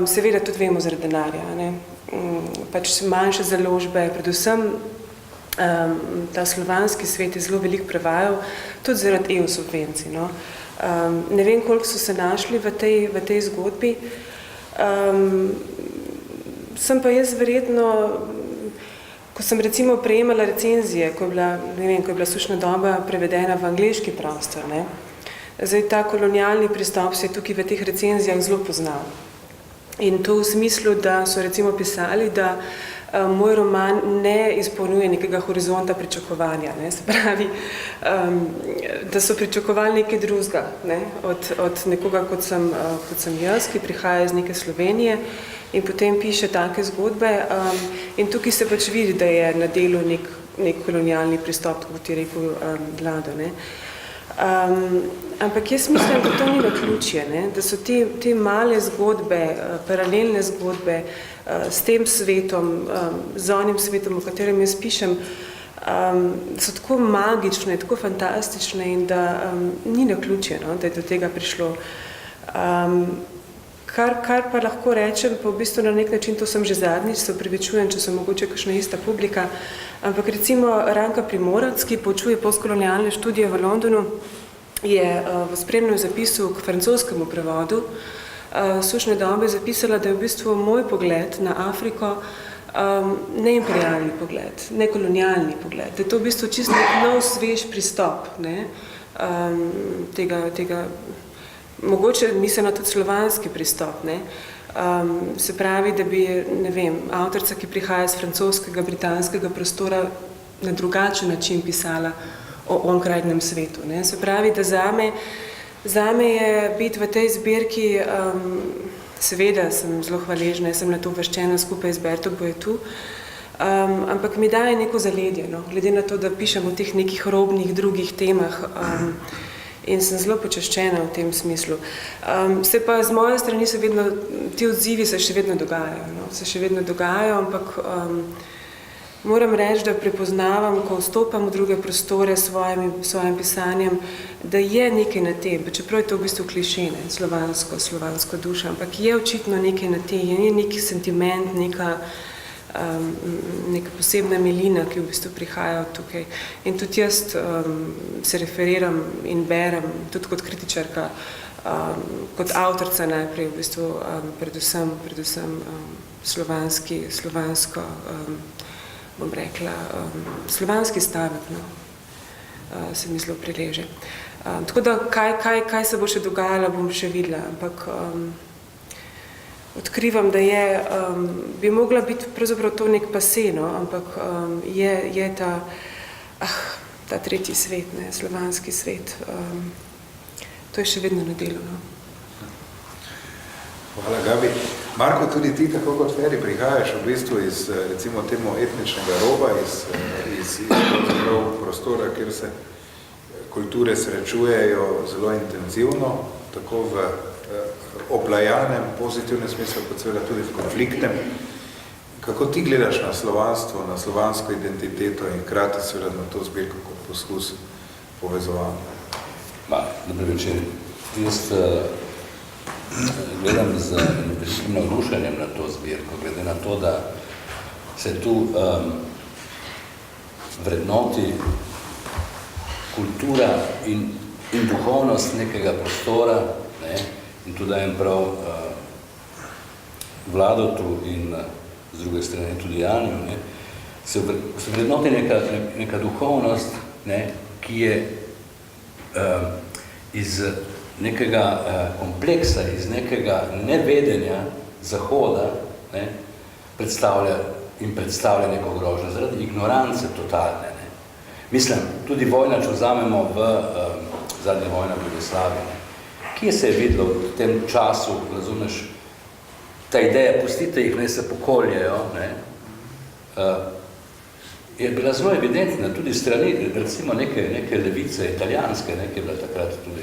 Seveda tudi vemo zaradi denarja, ne. Pač manjše založbe, predvsem ta slovanski svet je zelo veliko prevajal, tudi zaradi EU subvencij, no. Ne vem, koliko so se našli v tej zgodbi. Sem pa jaz verjetno, ko sem recimo prejemala recenzije, ko je bila sušna doba prevedena v angleški prostor, ne, zdaj ta kolonialni pristop se je tukaj v teh recenzijah zelo poznal. In to v smislu, da so recimo pisali, da moj roman ne izpolnjuje nekega horizonta pričakovanja, ne, se pravi, da so pričakovali nekaj drugega, ne, od nekoga, kot sem jaz, ki prihaja iz neke Slovenije in potem piše take zgodbe in tukaj se pač vidi, da je na delu nek kolonialni pristop, kot je rekel Vlado, ne. Ampak jaz mislim, da to ni naključje, ne? Da so te male zgodbe, paralelne zgodbe s tem svetom, z onim svetom, o katerem jaz pišem, so tako magične, tako fantastične in da ni naključje, no? Da je do tega prišlo. Kar pa lahko rečem, pa v bistvu na nek način, to sem že zadnjič, se opravičujem, če so mogoče kakšna ista publika, ampak recimo Ranka Primorac, ki poučuje postkolonialne študije v Londonu, je v spremnem zapisu k francoskemu prevodu sušne dobe zapisala, da je v bistvu moj pogled na Afriko neimperialni pogled, nekolonialni pogled, da je to v bistvu čisto nov svež pristop, ne, tega mogoče misleno tudi slovanski pristop, ne. Se pravi, da bi, ne vem, avtorica, ki prihaja iz francoskega, britanskega prostora, na drugačen način pisala o onkrajnem svetu, ne. Se pravi, da zame je biti v tej zbirki, seveda sem zelo hvaležna, sem na to uvrščena skupaj z Berto Bojetu, ampak mi daje neko zaledje, no, glede na to, da pišem o teh nekih robnih drugih temah, in sem zelo počaščena v tem smislu. Se pa z moje strani se vedno, ti odzivi se še vedno dogajajo, no? Se še vedno dogajajo, ampak moram reči, da prepoznavam, ko vstopam v druge prostore s svojim pisanjem, da je nekaj na tem, pa čeprav je to v bistvu klišene, slovansko duša, ampak je očitno nekaj na tem, je neki sentiment, neka posebna milina, ki v bistvu prihaja tukaj. In tudi jaz se referiram in berem, tudi kot kritičarka, kot avtorica najprej, v bistvu predvsem slovansko, bom rekla, slovanski stavek, no, se mi zelo prileže. Tako da, kaj se bo še dogajalo, bom še videla, ampak odkrivam, da bi mogla biti pravzaprav to nek paseno, ampak je ta tretji svet, slovanski svet. To je še vedno na delu. No? Hvala, Gabi. Marko, tudi ti, tako kot Feri, prihajaš v bistvu iz, recimo, temu etničnega roba, iz prostora, kjer se kulture srečujejo zelo intenzivno, tako v oplajanem, pozitivnem smislu, kot seveda tudi v konfliktnem. Kako ti gledaš na slovanstvo, na slovansko identiteto in hkrati seveda na to zbirko kot poskus povezovanja? Dobar večer. Jaz gledam z velikim navdušenjem na to zbirko, glede na to, da se tu vrednoti kultura in duhovnost nekega prostora, in tu dajem prav Vladotu in z druge strani tudi Janju, se vrednoti neka duhovnost, ki je iz nekega kompleksa, iz nekega nevedenja Zahoda predstavlja neko grožnjo, zaradi ignorance totalne. Mislim, tudi vojna, če vzamemo v zadnje vojne v Jugoslaviji, kje se je videlo v tem času, razumeš, ta ideja, pustite jih, naj se pokoljejo, je bila zelo evidentna, tudi strani, recimo neke levice, italijanske, ki je bila takrat tudi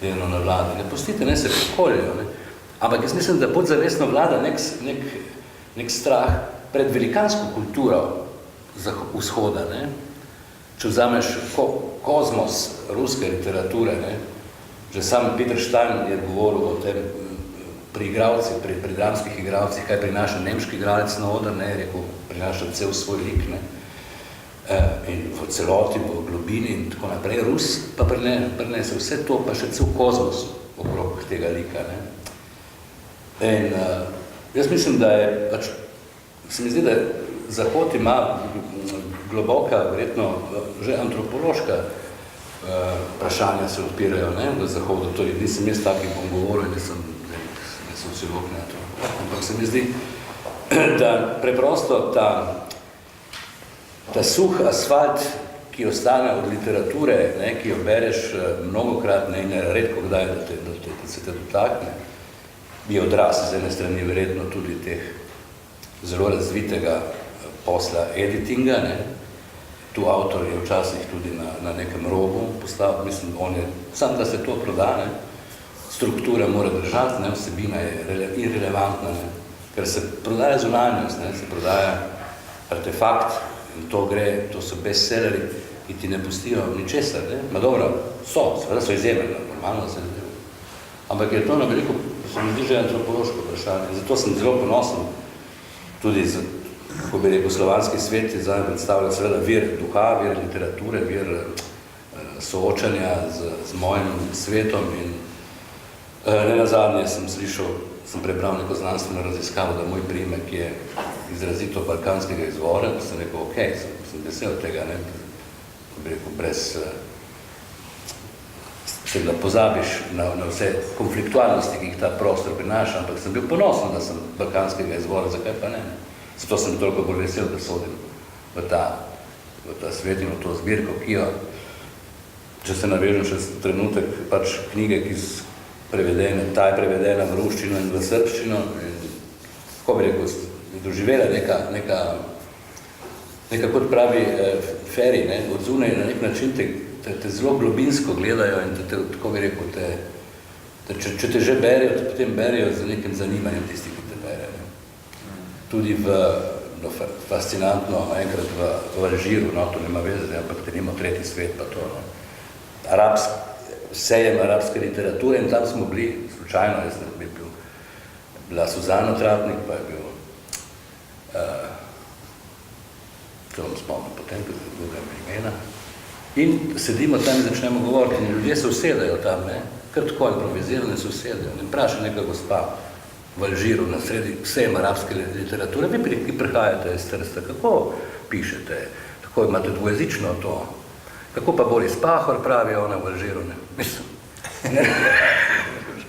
delno na vladi, ne pustite, naj se pokoljejo, ampak jaz mislim, da podzavestno vlada nek strah pred velikansko kulturo vzhoda, če vzameš kozmos ruske literature, že sam Peter Stein je govoril o tem pri igralcih, pri dramskih igralcih, kaj prinaša nemški igralec na oder, je rekel, prinaša cel svoj lik, in v celoti, v globini in tako naprej. Rus pa prinese vse to, pa še cel kozmos okrog tega lika. In jaz mislim, da je, se mi zdi, da Zahod ima globoka, verjetno že antropološka vprašanja se odpirajo v Zahodu. To nisem jaz takih bom govoril, nisem sociolog, ampak se mi zdi, da preprosto ta suh asfalt, ki ostane od literature, ki jo bereš mnogokrat, in redko kdaj, da se te dotakne, je odraz z ene strani verjetno tudi teh zelo razvitega posla editinga. Tu avtor je včasih tudi na nekem robu postavil, mislim, on je, sam da se to proda, struktura mora držati, vsebina je irelevantna, ker se prodaja zunanjost, se prodaja artefakt, in to so bestselleri, ki ti ne pustijo ničesar, ma dobro, seveda so izjemeni, normalno se ne delo. Ampak je to na veliko, se mi zdi že antropološko vprašanje, zato sem zelo ponosen, tudi kako bi rekel, slovanski svet je zdaj predstavlja seveda vir duha, vir literature, vir soočanja z mojim svetom in nenazadnje sem prebral neko znanstveno raziskavo, da moj priimek je izrazito balkanskega izvora, da sem rekel, sem vesel tega, bi rekel, brez da pozabiš na vse konfliktualnosti, ki jih ta prostor prinaša, ampak sem bil ponosen, da sem balkanskega izvora, zakaj pa ne? Zato sem toliko bolj vesel, da sodim v ta svet in v to zbirko, ki jo, če se navežem še trenutek, pač knjige, ki ta je prevedena v ruščino in v srbščino, in kako bi rekel, je doživela neka kot pravi Feri, od zunaj na nek način te zelo globinsko gledajo in tako bi rekel, če te že berijo, te potem berijo z nekim zanimanjem tisti, ki te berijo. Tudi fascinantno, enkrat v Alžiru, to nema veze, ampak tenimo tretji svet pa to, sejem arabske literature in tam smo bili, slučajno, jaz ne bi bila Suzana Tratnik, pa je bil, to vam spomnim potem, ker je druga imena, in sedimo tam in začnemo govoriti, in ljudje se usedajo tam, kar tako improvizirane se usedajo, in vpraša neka gospa v Alžiru na sredi sejem arabske literature, vi ki prihajate iz Trsta, kako pišete, tako imate dvojezično to, kako pa Boris Pahor pravi ona v Alžiru, mislim.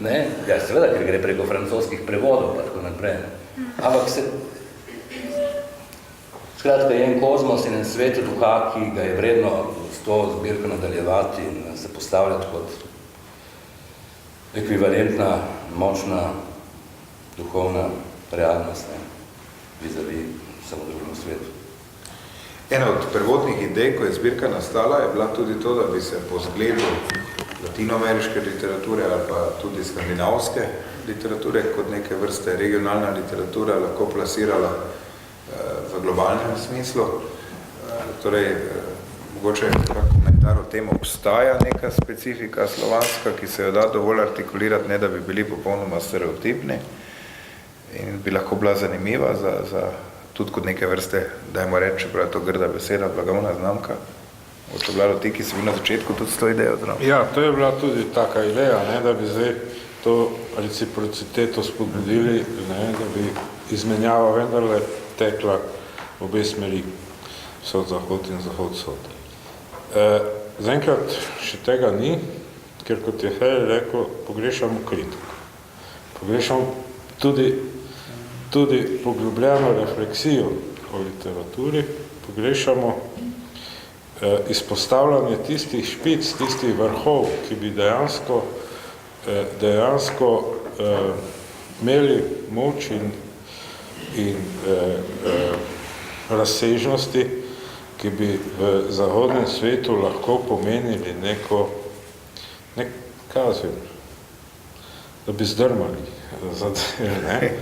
Ne? Ja, seveda, ker gre preko francoskih prevodov pa tako naprej. Ampak skratka, je en kozmos in en svet duha, ki ga je vredno s to zbirko nadaljevati in se postavljati kot ekvivalentna, močna, duhovna realnost, ne, vis-a-vis samo drugemu svetu. Ena od prvotnih idej, ko je zbirka nastala, je bila tudi to, da bi se po zgledu latinoameriške literature ali pa tudi skandinavske literature kot neke vrste regionalna literatura lahko plasirala v globalnem smislu. Torej, mogoče komentar o tem, obstaja neka specifika slovanska, ki se jo da dovolj artikulirati, ne da bi bili popolnoma stereotipni in bi lahko bila zanimiva za tudi kot neke vrste, dajmo reči, čeprav je to grda beseda, blagovna znamka. To je bila ti, ki si bil na začetku tudi s to idejo zdrav. Ja, to je bila tudi taka ideja, ne, da bi zdaj to reciprociteto spodbudili, ne, da bi izmenjava vendarle tekla v obe smeri, vzhod-zahod in zahod-vzhod. Zaenkrat še tega ni, ker kot je Hej rekel, pogrešamo kritiko. Pogrešamo tudi poglobljeno refleksijo o literaturi, pogrešamo izpostavljanje tistih špic, tistih vrhov, ki bi dejansko imeli moč in razsežnosti, ki bi v zahodnem svetu lahko pomenili da bi zdrmali, ne?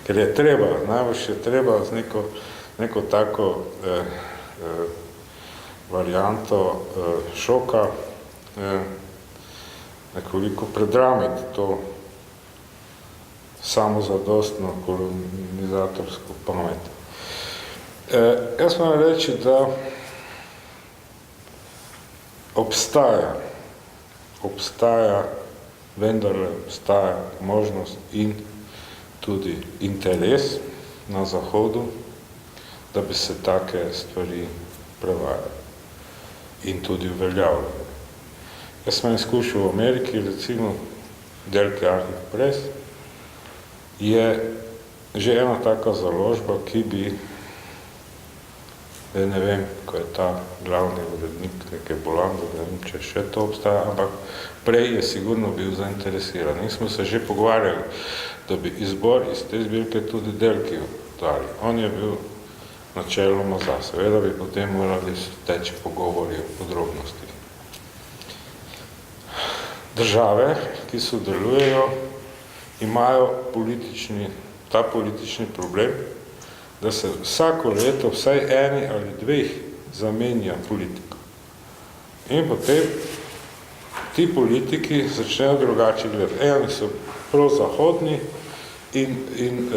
Ker je treba, najbolj je treba z neko tako varianto šoka nekoliko predramiti to samozadostno kolonizatorsko pamet. Jaz moram reči, da vendarle obstaja možnost in tudi interes na Zahodu, da bi se take stvari prevajali in tudi uveljavljali. Jaz sem izkušal v Ameriki, recimo Delke Archive Press, je že ena taka založba, ki bi, ne vem, ko je ta glavni urednik neke Bolande, ne vem, če še to obstaja, ampak prej je sigurno bil zainteresiran. In smo se že pogovarjali, da bi izbor iz te zbirke tudi Delki dali. On je bil načeloma za, seveda bi potem morali teči pogovori o podrobnostih. Države, ki sodelujejo, imajo ta politični problem, da se vsako leto vsaj eni ali dveh zamenja politika. In potem ti politiki začnejo drugače gledati. Eni so prozahodni in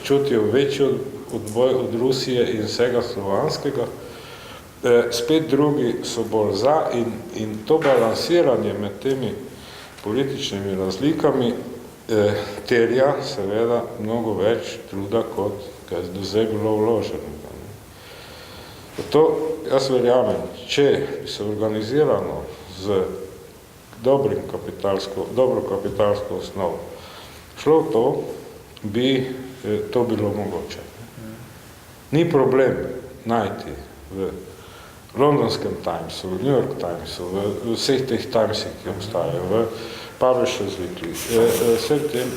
čutijo večji odboj od Rusije in vsega slovanskega, spet drugi so bolj za in to balansiranje med temi političnimi razlikami terja seveda mnogo več truda, kot ga je do zdaj bilo vloženega. Zato jaz verjamem, če bi se organizirano z dobro kapitalsko osnovo šlo v to, bi to bilo mogoče. Ni problem najti v Londonskem Timesu, v New York Timesu, v vseh teh Timesih, ki obstajajo, v Publishers Weekly, vsem tem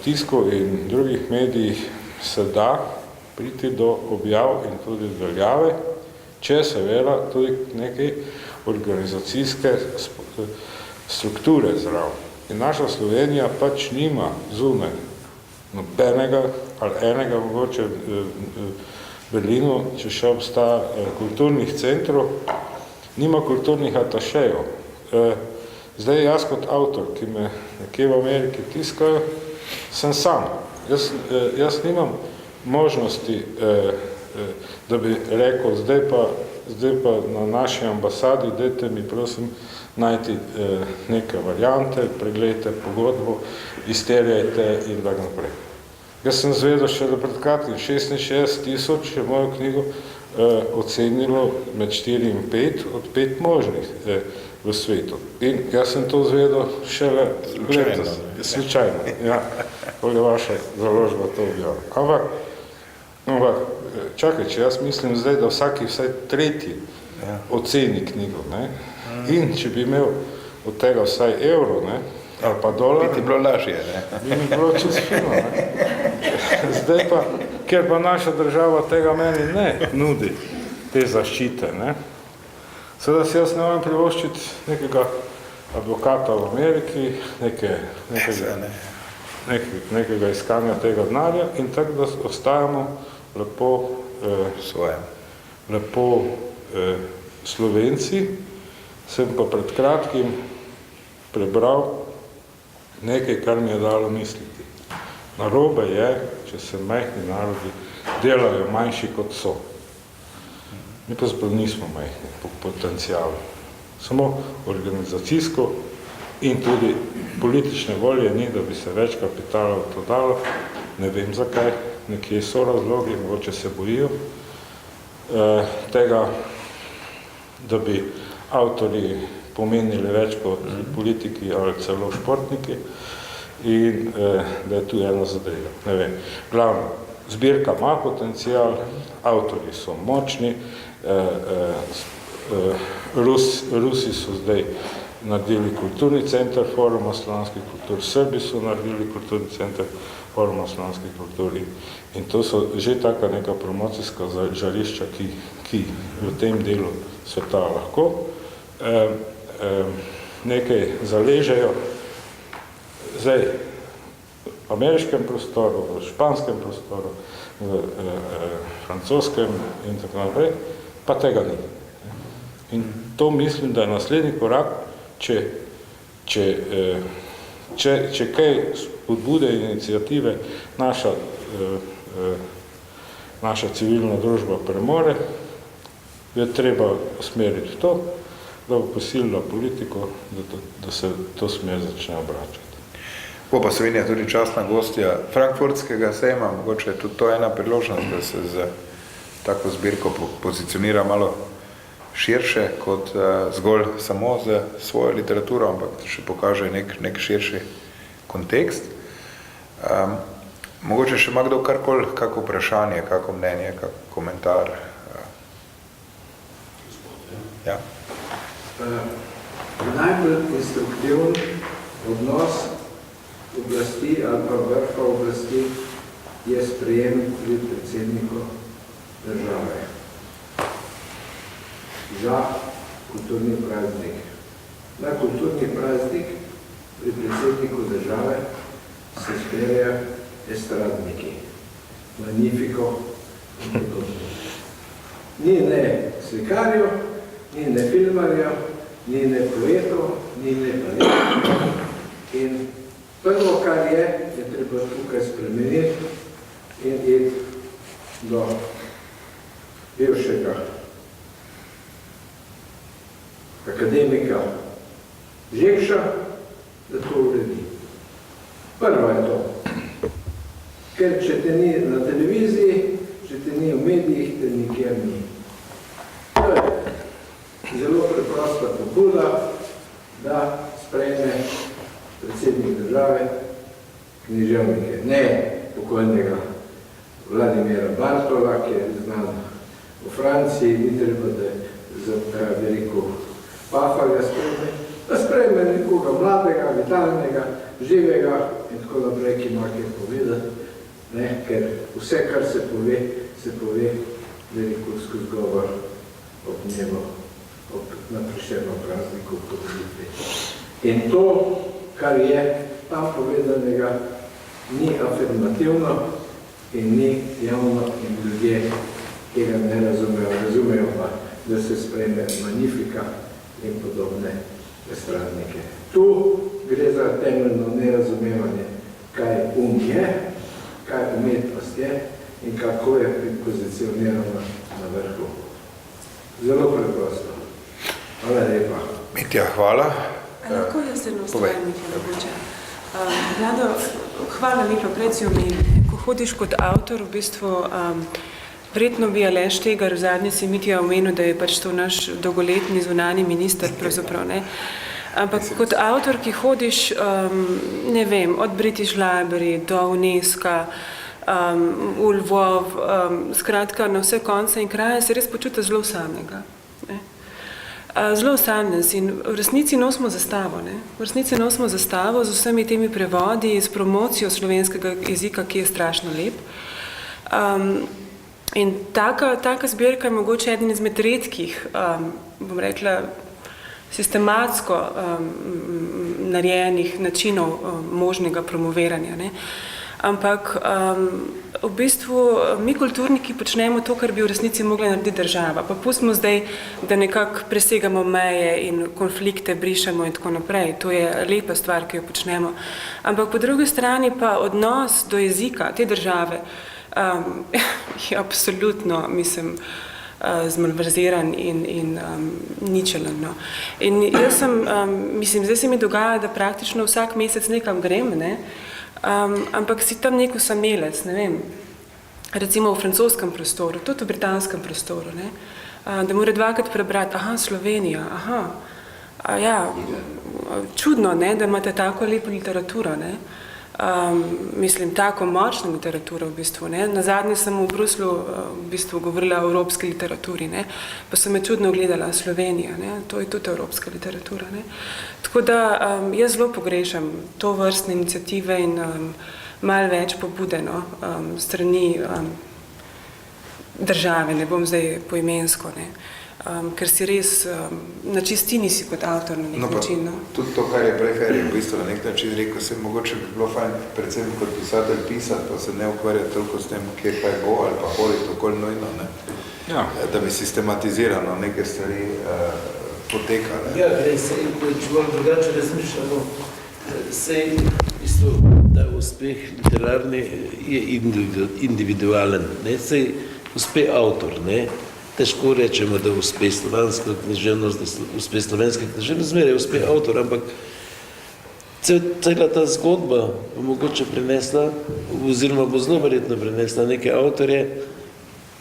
tisku in drugih medijih se da priti do objav in tudi veljave, če seveda tudi neke organizacijske strukture zraven. In naša Slovenija pač nima zunaj nobenega ali enega mogoče Berlinu, če še obstaja kulturnih centrov, nima kulturnih atašejev. Zdaj jaz kot avtor, ki me nekje v Ameriki tiskajo, sem sam. Jaz nimam možnosti, da bi rekel, zdaj pa na naši ambasadi, dajte mi prosim najti neke variante, pregledajte pogodbo, izterjajte in tako naprej. Jaz sem zvedel še pred kratkim, 66,000 je mojo knjigo ocenilo med 4 in 5 od 5 možnih. v svetu. In jaz sem to zvedel šele letos, slučajno. Ja, ko je vaša založba to objavila. Ampak, čakaj, če jaz mislim zdaj, da vsaj tretji oceni knjigo, ne? In če bi imel od tega vsaj evro, ne? Ali pa dolar, Biti bilo lažje, ne? bi mi bilo čez fino, ne? Zdaj pa, ker pa naša država tega meni ne nudi, te zaščite, ne? Seveda si jaz ne morem privoščiti nekega advokata v Ameriki, nekega iskanja tega denarja in tako da ostajamo lepo Slovenci. Sem pa pred kratkim prebral nekaj, kar mi je dalo misliti. Narobe je, če se majhni narodi delajo manjši kot so. Mi pa zprav nismo majhni po potencialu. Samo organizacijsko in tudi politične volje ni, da bi se več kapitala v to dalo. Ne vem zakaj, nekje so razlogi, mogoče se bojijo tega, da bi avtorji pomenili več kot politiki ali celo športniki in da je tu ena zadrega. Ne vem, glavno, zbirka ima potencial, avtorji so močni, Rusi so zdaj naredili kulturni center Foruma slovanskih kultur, Srbi so naredili kulturni center Foruma slovanskih kultur in to so že taka neka promocijska žarišča, ki v tem delu sveta lahko nekaj zaležejo. Zdaj, v ameriškem prostoru, v španskem prostoru, v francoskem in tako naprej, pa tega ni. In to mislim, da je naslednji korak, če kaj spodbude iniciative naša civilna družba premore, je treba usmeriti v to, da bo posilila politiko, da se to smer začne obračati. Bo pa Slovenija tudi častna gostja Frankfurtskega sejma, mogoče je tudi to ena priložnost, da se z tako zbirko pozicionira malo širše kot zgolj samo z svojo literaturo, ampak še pokaže nek širši kontekst. Mogoče še ima kdo karkoli, kako vprašanje, kako mnenje, kak komentar. Ja. Najbolj instruktivn odnos oblasti ali pa vrha oblasti je sprejem pri predsedniku države za kulturni praznik. Na kulturni praznik pri predsedniku države se zberejo estradniki, Magnifico in podobno. Ni ne slikarjev, ni ne filmarjev, ni ne poetov, ni ne baletov. In prvo, kar je treba tukaj spremeniti in iti do bivšega akademika Žekša, da to uredi. Prvo je to. Ker če te ni na televiziji, če te ni v medijih, te nikjer ni. To je zelo preprosta pobuda, da sprejme predsednik države književnike. Ne pokojnega Vladimira Bartola, ki je znan v Franciji, ni treba, da je veliko Pahorja sprejme, da sprejme nekoga mladega, vitalnega, živega in tako naprej, ki ima kaj povedati, ker vse, kar se pove veliko skozi govor ob dnevu, na Prešernovem prazniku v Podolitvi. In to, kar je tam povedanega, ni afirmativno in ni javno in ljudje tega ne razumejo pa, da se sprejme Magnifica in podobne estradnike. Tu gre za temeljno nerazumevanje, kaj je, kaj umetnost je in kako je pozicionirana na vrhu. Zelo preprosto. Hvala lepa. Mitja, hvala. Lahko jaz eno stvar, Mitja, mogoče. Vlado, hvala lepa, pred si omenil. Ko hodiš kot avtor, v bistvu Verjetno bi Aleš Štegar v zadnji se Mitja omenil, da je pač to naš dolgoletni zunanji minister pravzaprav, ne. Ampak kot avtor, ki hodiš, ne vem, od British Library do UNESCO, v Lvov, skratka na vse konce in kraje, se res počuti zelo samega. Ne. Zelo osamljen si in v resnici nosimo zastavo, ne. V resnici nosimo zastavo z vsemi temi prevodi, s promocijo slovenskega jezika, ki je strašno lep. In taka zbirka je mogoče eden izmed redkih, bom rekla, sistematsko narejenih načinov možnega promoviranja, ne. Ampak v bistvu mi kulturniki počnemo to, kar bi v resnici mogla narediti država. Pa pustimo zdaj, da nekako presegamo meje in konflikte brišemo in tako naprej. To je lepa stvar, ki jo počnemo. Ampak po drugi strani pa odnos do jezika te države je absolutno, mislim, zmalverziran in ničelen. No. In jaz sem, mislim, zdaj se mi dogaja, da praktično vsak mesec nekam grem, ne, ampak si tam nek osamelec, ne vem, recimo v francoskem prostoru, tudi v britanskem prostoru, ne, da mora dvakrat prebrati, Slovenija, ja, čudno, ne, da imate tako lepo literaturo, ne. Mislim, tako močno literaturo v bistvu, ne. Nazadnje sem v Bruslju v bistvu govorila o evropski literaturi, ne. Pa sem me čudno gledala Slovenija, ne. To je tudi evropska literatura, ne. Tako da jaz zelo pogrešam to vrstne iniciative in malo več pobude, no, strani države, ne bom zdaj poimensko, ne. Ker si res na čistini si kot avtor na nek način. No. Tudi to, kar je prej Ferij v bistvu na nek način rekel, se mogoče bi bilo fajn predvsem kot pisatelj pisati, pa se ne ukvarjati toliko s tem, kje kaj bo ali pa hoditi okoli nujno, ne. Ja. Da bi sistematizirano neke stvari potekale. Ja, sej, če bolj drugače razmišljamo, sej v bistvu ta uspeh literarni je individualen, ne, sej uspe avtor, ne. Težko rečemo, da uspe slovanska književnost, da uspe slovenska književnost, zmeraj uspe avtor, ampak cela ta zgodba bo mogoče prinesla, oziroma bo zelo verjetno prinesla neke avtorje,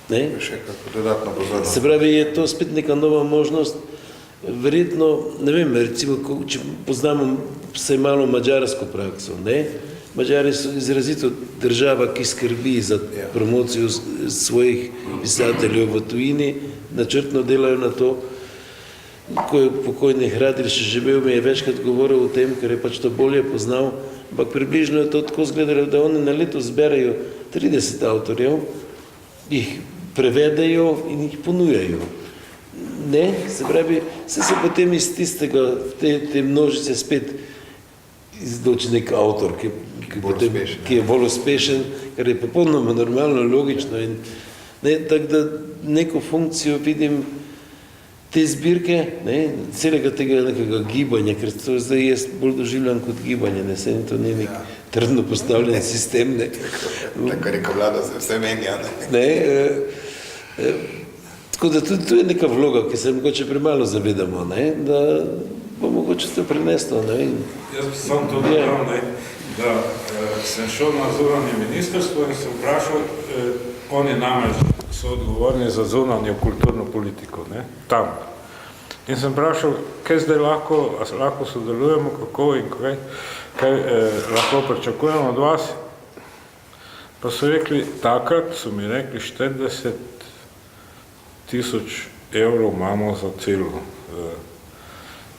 ne? Še kako dodatno pozornost. Se pravi, je to spet neka nova možnost, verjetno, ne vem, recimo, če poznamo vsaj malo mađarsko prakso, ne? Mađari so izrazito država, ki skrbi za promocijo svojih pisateljev v tujini, načrtno delajo na to. Ko je pokojni Hradil še živel, mi je večkrat govoril o tem, ker je pač to bolje poznal, ampak približno je to tako zgledalo, da oni na leto zberajo 30 avtorjev, jih prevedejo in jih ponujajo. Ne, se pravi, se potem iz tistega, te množice spet izloči nek avtor, ki je bolj uspešen, kar je popolnoma normalno, logično in ne, tako da neko funkcijo vidim te zbirke, ne, celega tega nekega gibanja, ker to zdaj jaz bolj doživljam kot gibanje, ne, se to ni nek trdno postavljen sistem, ne. Tako reko vlada se vse menja, ne. Ne, tako da tudi to je neka vloga, ki se mogoče premalo zavedamo, ne, da bo mogoče to prineslo, ne vem. Jaz sem to dodal, da sem šel na zunanje ministrstvo in sem vprašal, oni namreč so odgovorni za zunanjo kulturno politiko, ne, tam. In sem vprašal, kaj zdaj lahko sodelujemo, kako in kaj lahko pričakujemo od vas. Pa so rekli, takrat so mi rekli, 40 000 evrov imamo za celo.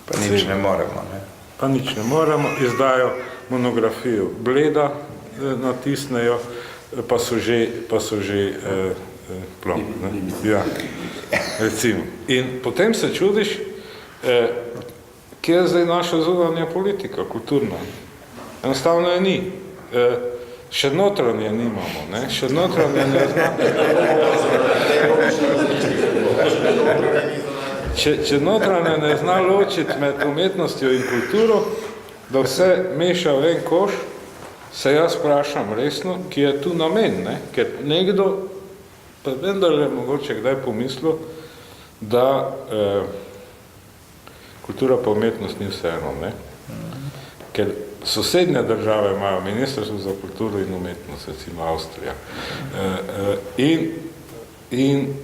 Pa nič ne moremo, ne? Pa nič ne moremo, izdajo monografijo Bleda, natisnejo, pa so že plom, ne? Ja, recimo. In potem se čudiš, kje je zdaj naša zunanja politika, kulturna. Enostavno je ni. Še notranje nimamo, ne? Še notranje ne Če notranje ne zna ločiti med umetnostjo in kulturo, da vse meša v en koš, se jaz vprašam resno, ki je tu namen, ne? Ker nekdo, pa vendar je mogoče kdaj pomislil, da kultura pa umetnost ni vseeno, ne? Ker sosednje države imajo Ministrstvo za kulturo in umetnost, recimo Avstrija. In in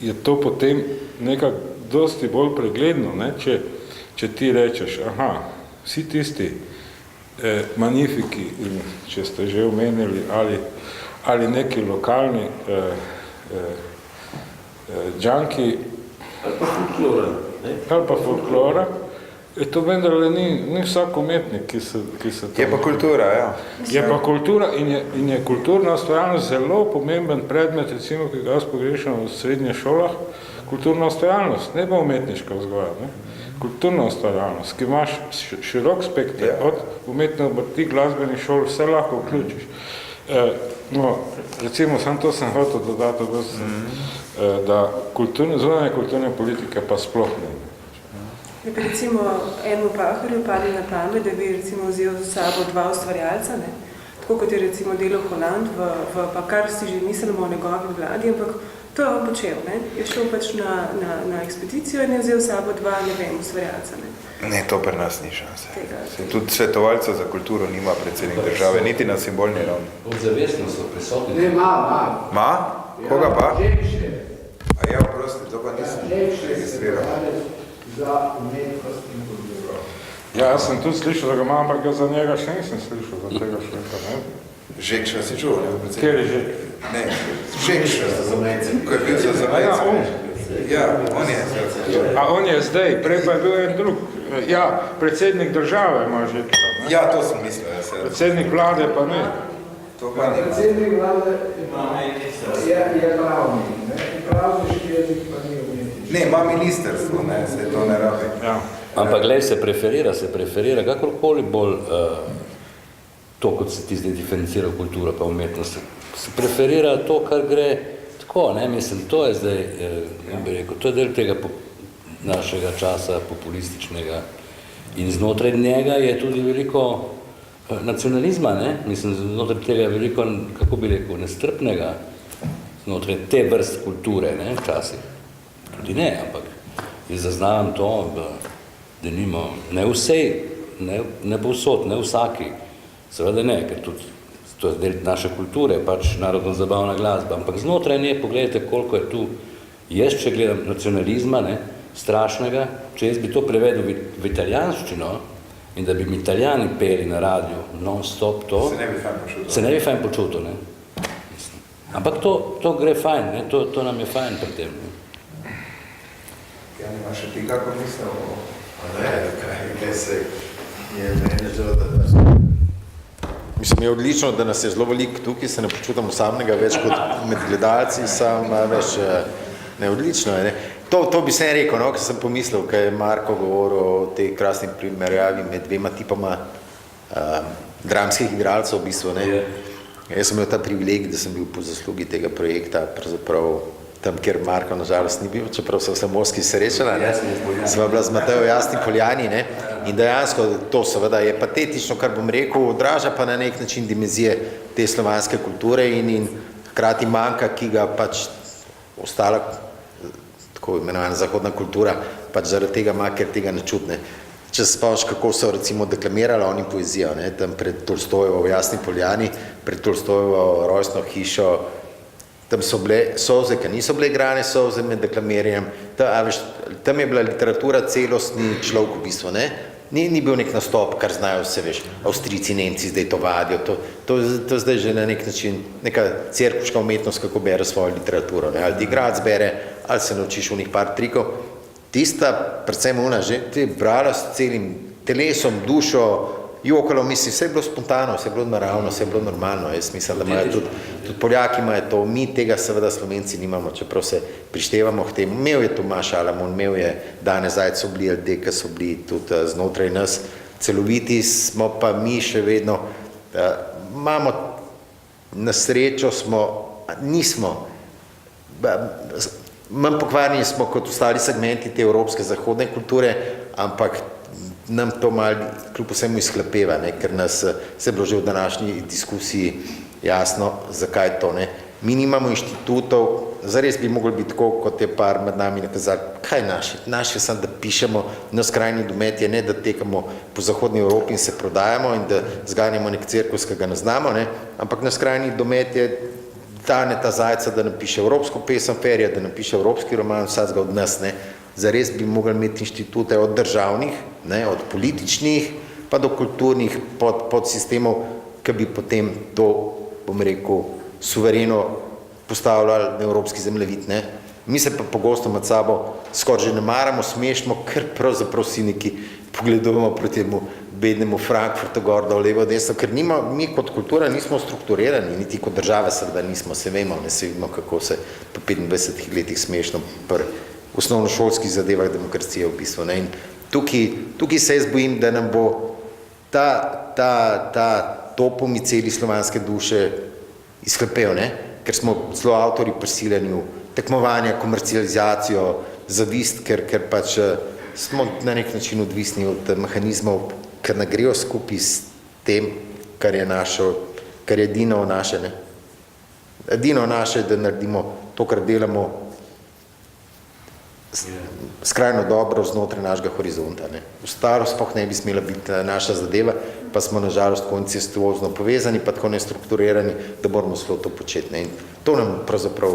je to potem nekako dosti bolj pregledno, ne? Če ti rečeš, aha, vsi tisti magnifiki, če ste že omenili, ali neki lokalni džanki, ali pa folklora, to vendarle ni vsak umetnik, ki se to... Je pa kultura, ja. Je pa kultura in je kulturna ustvarjalnost zelo pomemben predmet, recimo, ki ga jaz pogrešam v srednjih šolah, kulturna ustvarjalnost, ne pa umetniška vzgoja, ne? Kulturna ustvarjalnost, ki imaš širok spekter, od umetne obrti, glasbenih šol, vse lahko vključiš. No, recimo, samo to sem hotel dodati, da zunanje kulturne politike pa sploh ne. Je pa recimo enemu Pahorju padli na pamet, da bi recimo vzel za sabo 2 ustvarjalca, ne? Tako kot je recimo delal Holland, pa kar si že mislimo o njegovi vladi, ampak to je on počel, ne? Je šel pač na ekspedicijo in je vzel sabo 2, ne vem, ustvarjalca, ne? Ne, to pri nas ni šanse. Tudi svetovalca za kulturo nima predsednik države, niti na simbolni ravni. Podzavestno so prisotni. Ne, ima. Ma? Koga pa? Žekše. A ja, prosti, to pa nisem registriral. Za umetnost in kulturo. Ja, jaz sem tudi slišal, da ga imam, ampak za njega še nisem slišal, za tega človeka, ne? Žekša si čuval, ne? Kjer je Žek? Ne, Žekša za zamejce. Ko je bil za zamejce. Ja, on je. A on je zdaj, prej pa je bil en drug. Ja, predsednik države ima Žekša, ne? Ja, to sem mislil, ja se. Predsednik vlade pa ne. To pa ne. Predsednik vlade je pravnik, ne? Pravniški jezik pa ni umetniški. Ne, ima ministerstvo, ne, se to ne rabi. Ja. Ampak glej, se preferira kakorkoli bolj to, kot se ti zdaj diferencira kultura pa umetnost. Se preferira to, kar gre tako, ne, mislim, to je zdaj, bi rekel, to je del tega našega časa populističnega in znotraj njega je tudi veliko nacionalizma, ne, mislim, znotraj tega je veliko, kako bi rekel, nestrpnega, znotraj te vrst kulture, ne, včasih. Tudi ne, ampak jaz zaznavam to, da nimo, ne vsej, ne povsod, ne vsaki, seveda ne, ker tudi to je del naše kulture, pač narodno-zabavna glasba, ampak znotraj nje, pogledajte, koliko je tu, jaz, če gledam nacionalizma, ne, strašnega, če jaz bi to prevedel v italijanščino in da bi mi Italijani peli na radiju non-stop to, se ne bi fajn počutil, ne. Ampak to gre fajn, ne, to nam je fajn pri tem, ne. Ja, nima še ti kako mislil? Ne, kaj se je meni zelo, da mislim, je odlično, da nas je zelo veliko tukaj, se ne počutam osamnega več kot med gledalci, sam več neodlično. Ne? To bi se rekel, no, ker sem pomislil, kaj je Marko govoril o tej krasni primerjavi med 2 tipama dramskih igralcev v bistvu. Ne? Jaz sem imel ta privilegij, da sem bil po zaslugi tega projekta, pravzaprav tam, kjer Marko nažalost ni bil, čeprav so se Moskvi srečala, ne? Sva bila z Matejo Jasni Poljani, ne? In dejansko to seveda je patetično, kar bom rekel, odraža pa na nek način dimenzije te slovanske kulture in hkrati manjka, ki ga pač ostala, tako imenovana zahodna kultura, pač zaradi tega ima, ker tega ne čutne. Če spomniš, kako so recimo deklamirali oni poezijo, ne? Tam pred Tolstojevo v Jasni Poljani, pred Tolstojevo rojstno hišo, tam so bile solze, ki niso bile igrane solze med deklamiranjem, tam je bila literatura celostni človek v bistvu, ne? Ni bil nek nastop, kar znajo vse, veš, Avstrijci, Nemci zdaj to vadijo, to zdaj že na nek način neka cerkviška umetnost, kako bere svojo literaturo, ne? Ali ti igrač bere, ali se naučiš v njih par trikov. Tista, predvsem ona, že ti je brala s celim telesom, dušo, jokalo, mislim, vse je bilo spontano, vse je bilo naravno, vse je bilo normalno. Jaz mislim, da imajo tudi Poljaki imajo to, mi tega seveda Slovenci nimamo, čeprav se prištevamo k temu. Imel je Tomaž Alamon, imel je Dane Zajc, so bili LD, so bili tudi znotraj nas celoviti, smo pa mi še vedno, imamo na srečo, nismo, manj pokvarjeni smo kot ostali segmenti te evropske zahodne kulture, ampak nam to malo kljub vsemu izhlepeva, ne, ker nas se je bilo že v današnji diskusiji jasno, zakaj to, ne. Mi nimamo inštitutov, zares bi mogli biti tako, kot je par med nami nakazali, kaj naše sem, da pišemo, naš krajni domet je ne, da tekamo po zahodni Evropi in se prodajamo in da zganjamo nek cirkus, ki ga ne znamo, ne, ampak naš krajni domet je Taneta Zajca, da napiše evropsko pesem, Ferija, da napiše evropski roman, vsakega od nas, ne. Zares bi mogli imeti inštitute od državnih, ne, od političnih, pa do kulturnih podsistemov, ki bi potem to, bom rekel, suvereno postavljali na evropski zemljevid, ne. Mi se pa pogosto med sabo skoraj že ne maramo, smešimo, ker pravzaprav si neki pogledujemo proti temu bednemu Frankfurtu gor, dol, levo, desno, ker mi kot kultura nismo strukturirani, niti kot države seveda nismo, se vemo, ne se vidimo, kako se po 25 letih smešno pri osnovnošolskih zadevah demokracije v bistvu, ne. In tukaj se jaz bojim, da nam bo ta topomi celi slovanske duše izhlepel, ne, ker smo zelo avtorji prisiljeni v tekmovanja, komercializacijo, zavist, ker pač smo na nek način odvisni od mehanizmov, ker ne grejo skupaj s tem, kar je edino naše, ne. Edino naše, da naredimo to, kar delamo skrajno dobro znotraj našega horizonta, ne. Ostalo sploh ne bi smela biti naša zadeva, pa smo nažalost tako incestuozno povezani, pa tako nestrukturirani, da moramo zelo to početi, ne. In to nam pravzaprav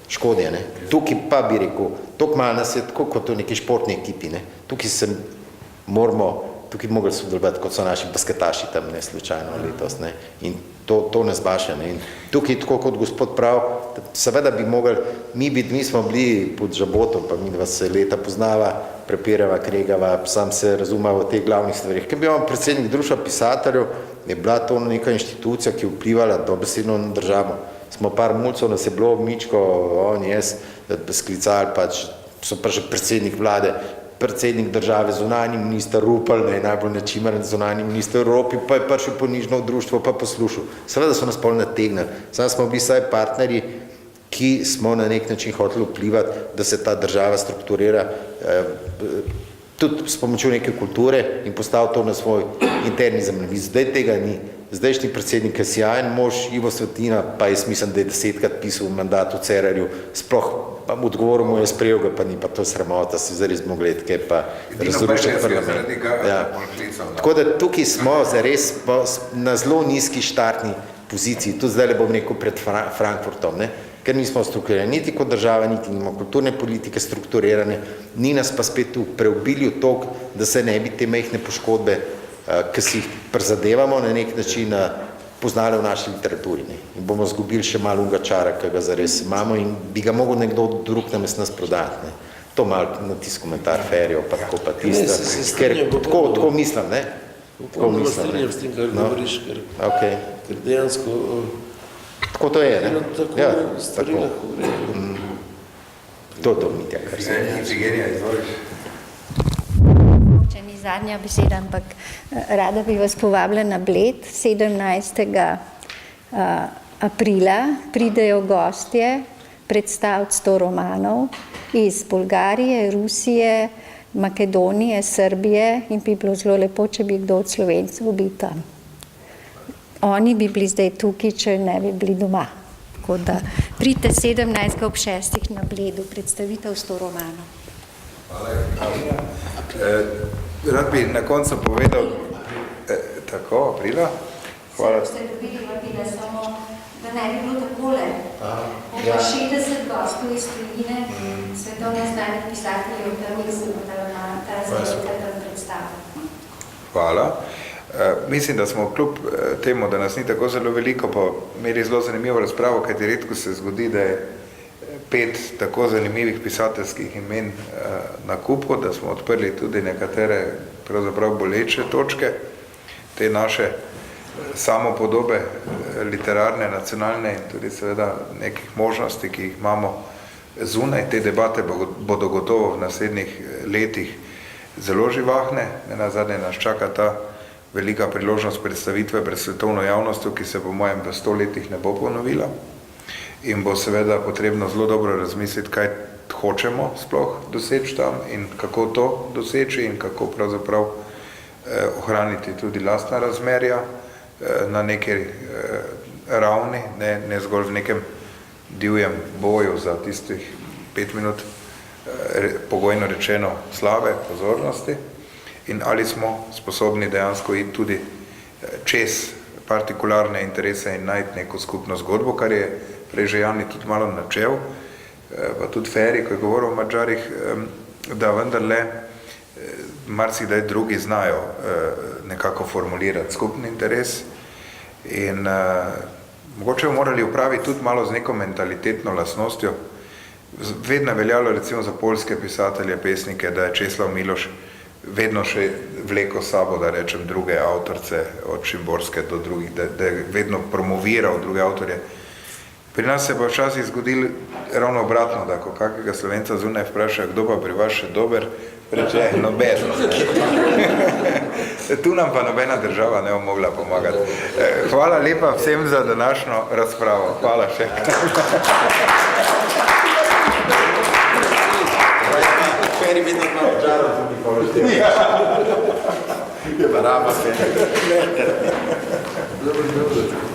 škodi, ne. Tukaj pa bi rekel, toliko malo nas je tako kot v neki športni ekipi, ne. Tukaj mogli sodelovati, kot so naši basketaši tam, ne, slučajno letos, ne. In to nas baša, ne. In tukaj, tako kot gospod prav, seveda bi mogli, mi smo bili pod žabotom, pa mi dva se leta poznava, prepirava, kregava, sam se razumeva v teh glavnih stvarih. Ker bi on predsednik društva pisateljev, je bila to neka inštitucija, ki je vplivala dobesedno na državo. Smo par mulcev, nas je bilo Mičko, on, jaz, sklicali pač, so pa že predsednik vlade, predsednik države, zunanji minister Rupel, najbolj nečimeren zunanji minister v Evropi, pa je prišel ponižno v društvo, pa poslušal. Seveda so nas pol nategnili. Sam smo bili vsaj partnerji, ki smo na nek način hoteli vplivati, da se ta država strukturira tudi s pomočjo neke kulture in postavi to na svoj interni zemljevid. Zdaj tega ni. Zdajšnji predsednik je sjajen mož, Ivo Svetina, pa jaz mislim, da je 10-krat pisal v mandatu Cerarju, sploh pa mu odgovoril mu je sprejel ga, pa ni, pa to sramota, si zares mogli kaj pa razrušiti parlament. Tako da tukaj smo zares na zelo nizki štartni poziciji, tudi zdaj le bom rekel pred Frankfurtom, ne? Ker nismo strukturirani, niti kot država, niti nimamo kulturne politike strukturirane, ni nas pa spet v preobilju toliko, da se ne bi te majhne poškodbe, ki si jih prizadevamo, na nek način poznali v naši literaturi, ne. In bomo zgubili še malo unga čara, ki ga zares imamo in bi ga mogel nekdo drug namesto nas prodati, ne. To malo na tisti komentar Ferijo, pa tako pa tisto, ker tako mislim, ne. Tako mislim, ne. S tem, kar govoriš, ker dejansko tako to je, ne? Ja, stvari lahko gre. To Mitja, kar se je. Žigenja, izvoliš. Če ni zadnja beseda, ampak rada bi vas povabila na Bled 17. Aprila. Pridejo gostje predstaviti 100 romanov iz Bolgarije, Rusije, Makedonije, Srbije in bi bilo zelo lepo, če bi kdo od Slovencev bil tam. Oni bi bili zdaj tukaj, če ne bi bili doma. Tako da pridite 17. ob 6. na Bledu, predstavitev 100 romanov. Rad bi na koncu povedal, tako, Aprila? Hvala. Ste dobili vabila samo, da ne bi bilo takole. Bo 60 gostov iz tujine, svetovne znanih pisateljev, tam jih se bo ta razdelka tam predstavila. Hvala. Mislim, da smo kljub temu, da nas ni tako zelo veliko, pa imeli zelo zanimivo razpravo, kajti redko se zgodi, da je 5 tako zanimivih pisateljskih imen na kupu, da smo odprli tudi nekatere pravzaprav boleče točke, te naše samopodobe literarne, nacionalne in tudi seveda nekih možnosti, ki jih imamo zunaj. Te debate bodo gotovo v naslednjih letih zelo živahne. Nenazadnje nas čaka ta velika priložnost predstavitve pred svetovno javnostjo, ki se po mojem v 100 letih ne bo ponovila. In bo seveda potrebno zelo dobro razmisliti, kaj hočemo sploh doseči tam in kako to doseči in kako pravzaprav ohraniti tudi lastna razmerja na neki ravni, ne zgolj v nekem divjem boju za tistih 5 minut pogojno rečeno slave pozornosti. In ali smo sposobni dejansko iti tudi čez partikularne interese in najti neko skupno zgodbo, kar je prej že Jani tudi malo načel, pa tudi Feri, ko je govoril o Madžarih, da vendarle marsikdaj drugi znajo nekako formulirati skupni interes in mogoče bi morali upraviti tudi malo z neko mentalitetno lastnostjo. Vedno je veljalo recimo za poljske pisatelje, pesnike, da je Česlav Miloš vedno še vleko sabo, da rečem, druge avtorce, od Šimborske do drugih, da je vedno promoviral druge avtorje. Pri nas se pa včasih zgodilo ravno obratno, da ko kakega Slovenca zunaj vpraša, kdo pa pri vas še dober, reče, noben. Tu nam pa nobena država ne bo mogla pomagati. Hvala lepa vsem za današnjo razpravo. Hvala še. Feri vedno malo Madžarov tudi povedal. Je pa rama Feri. Dobro.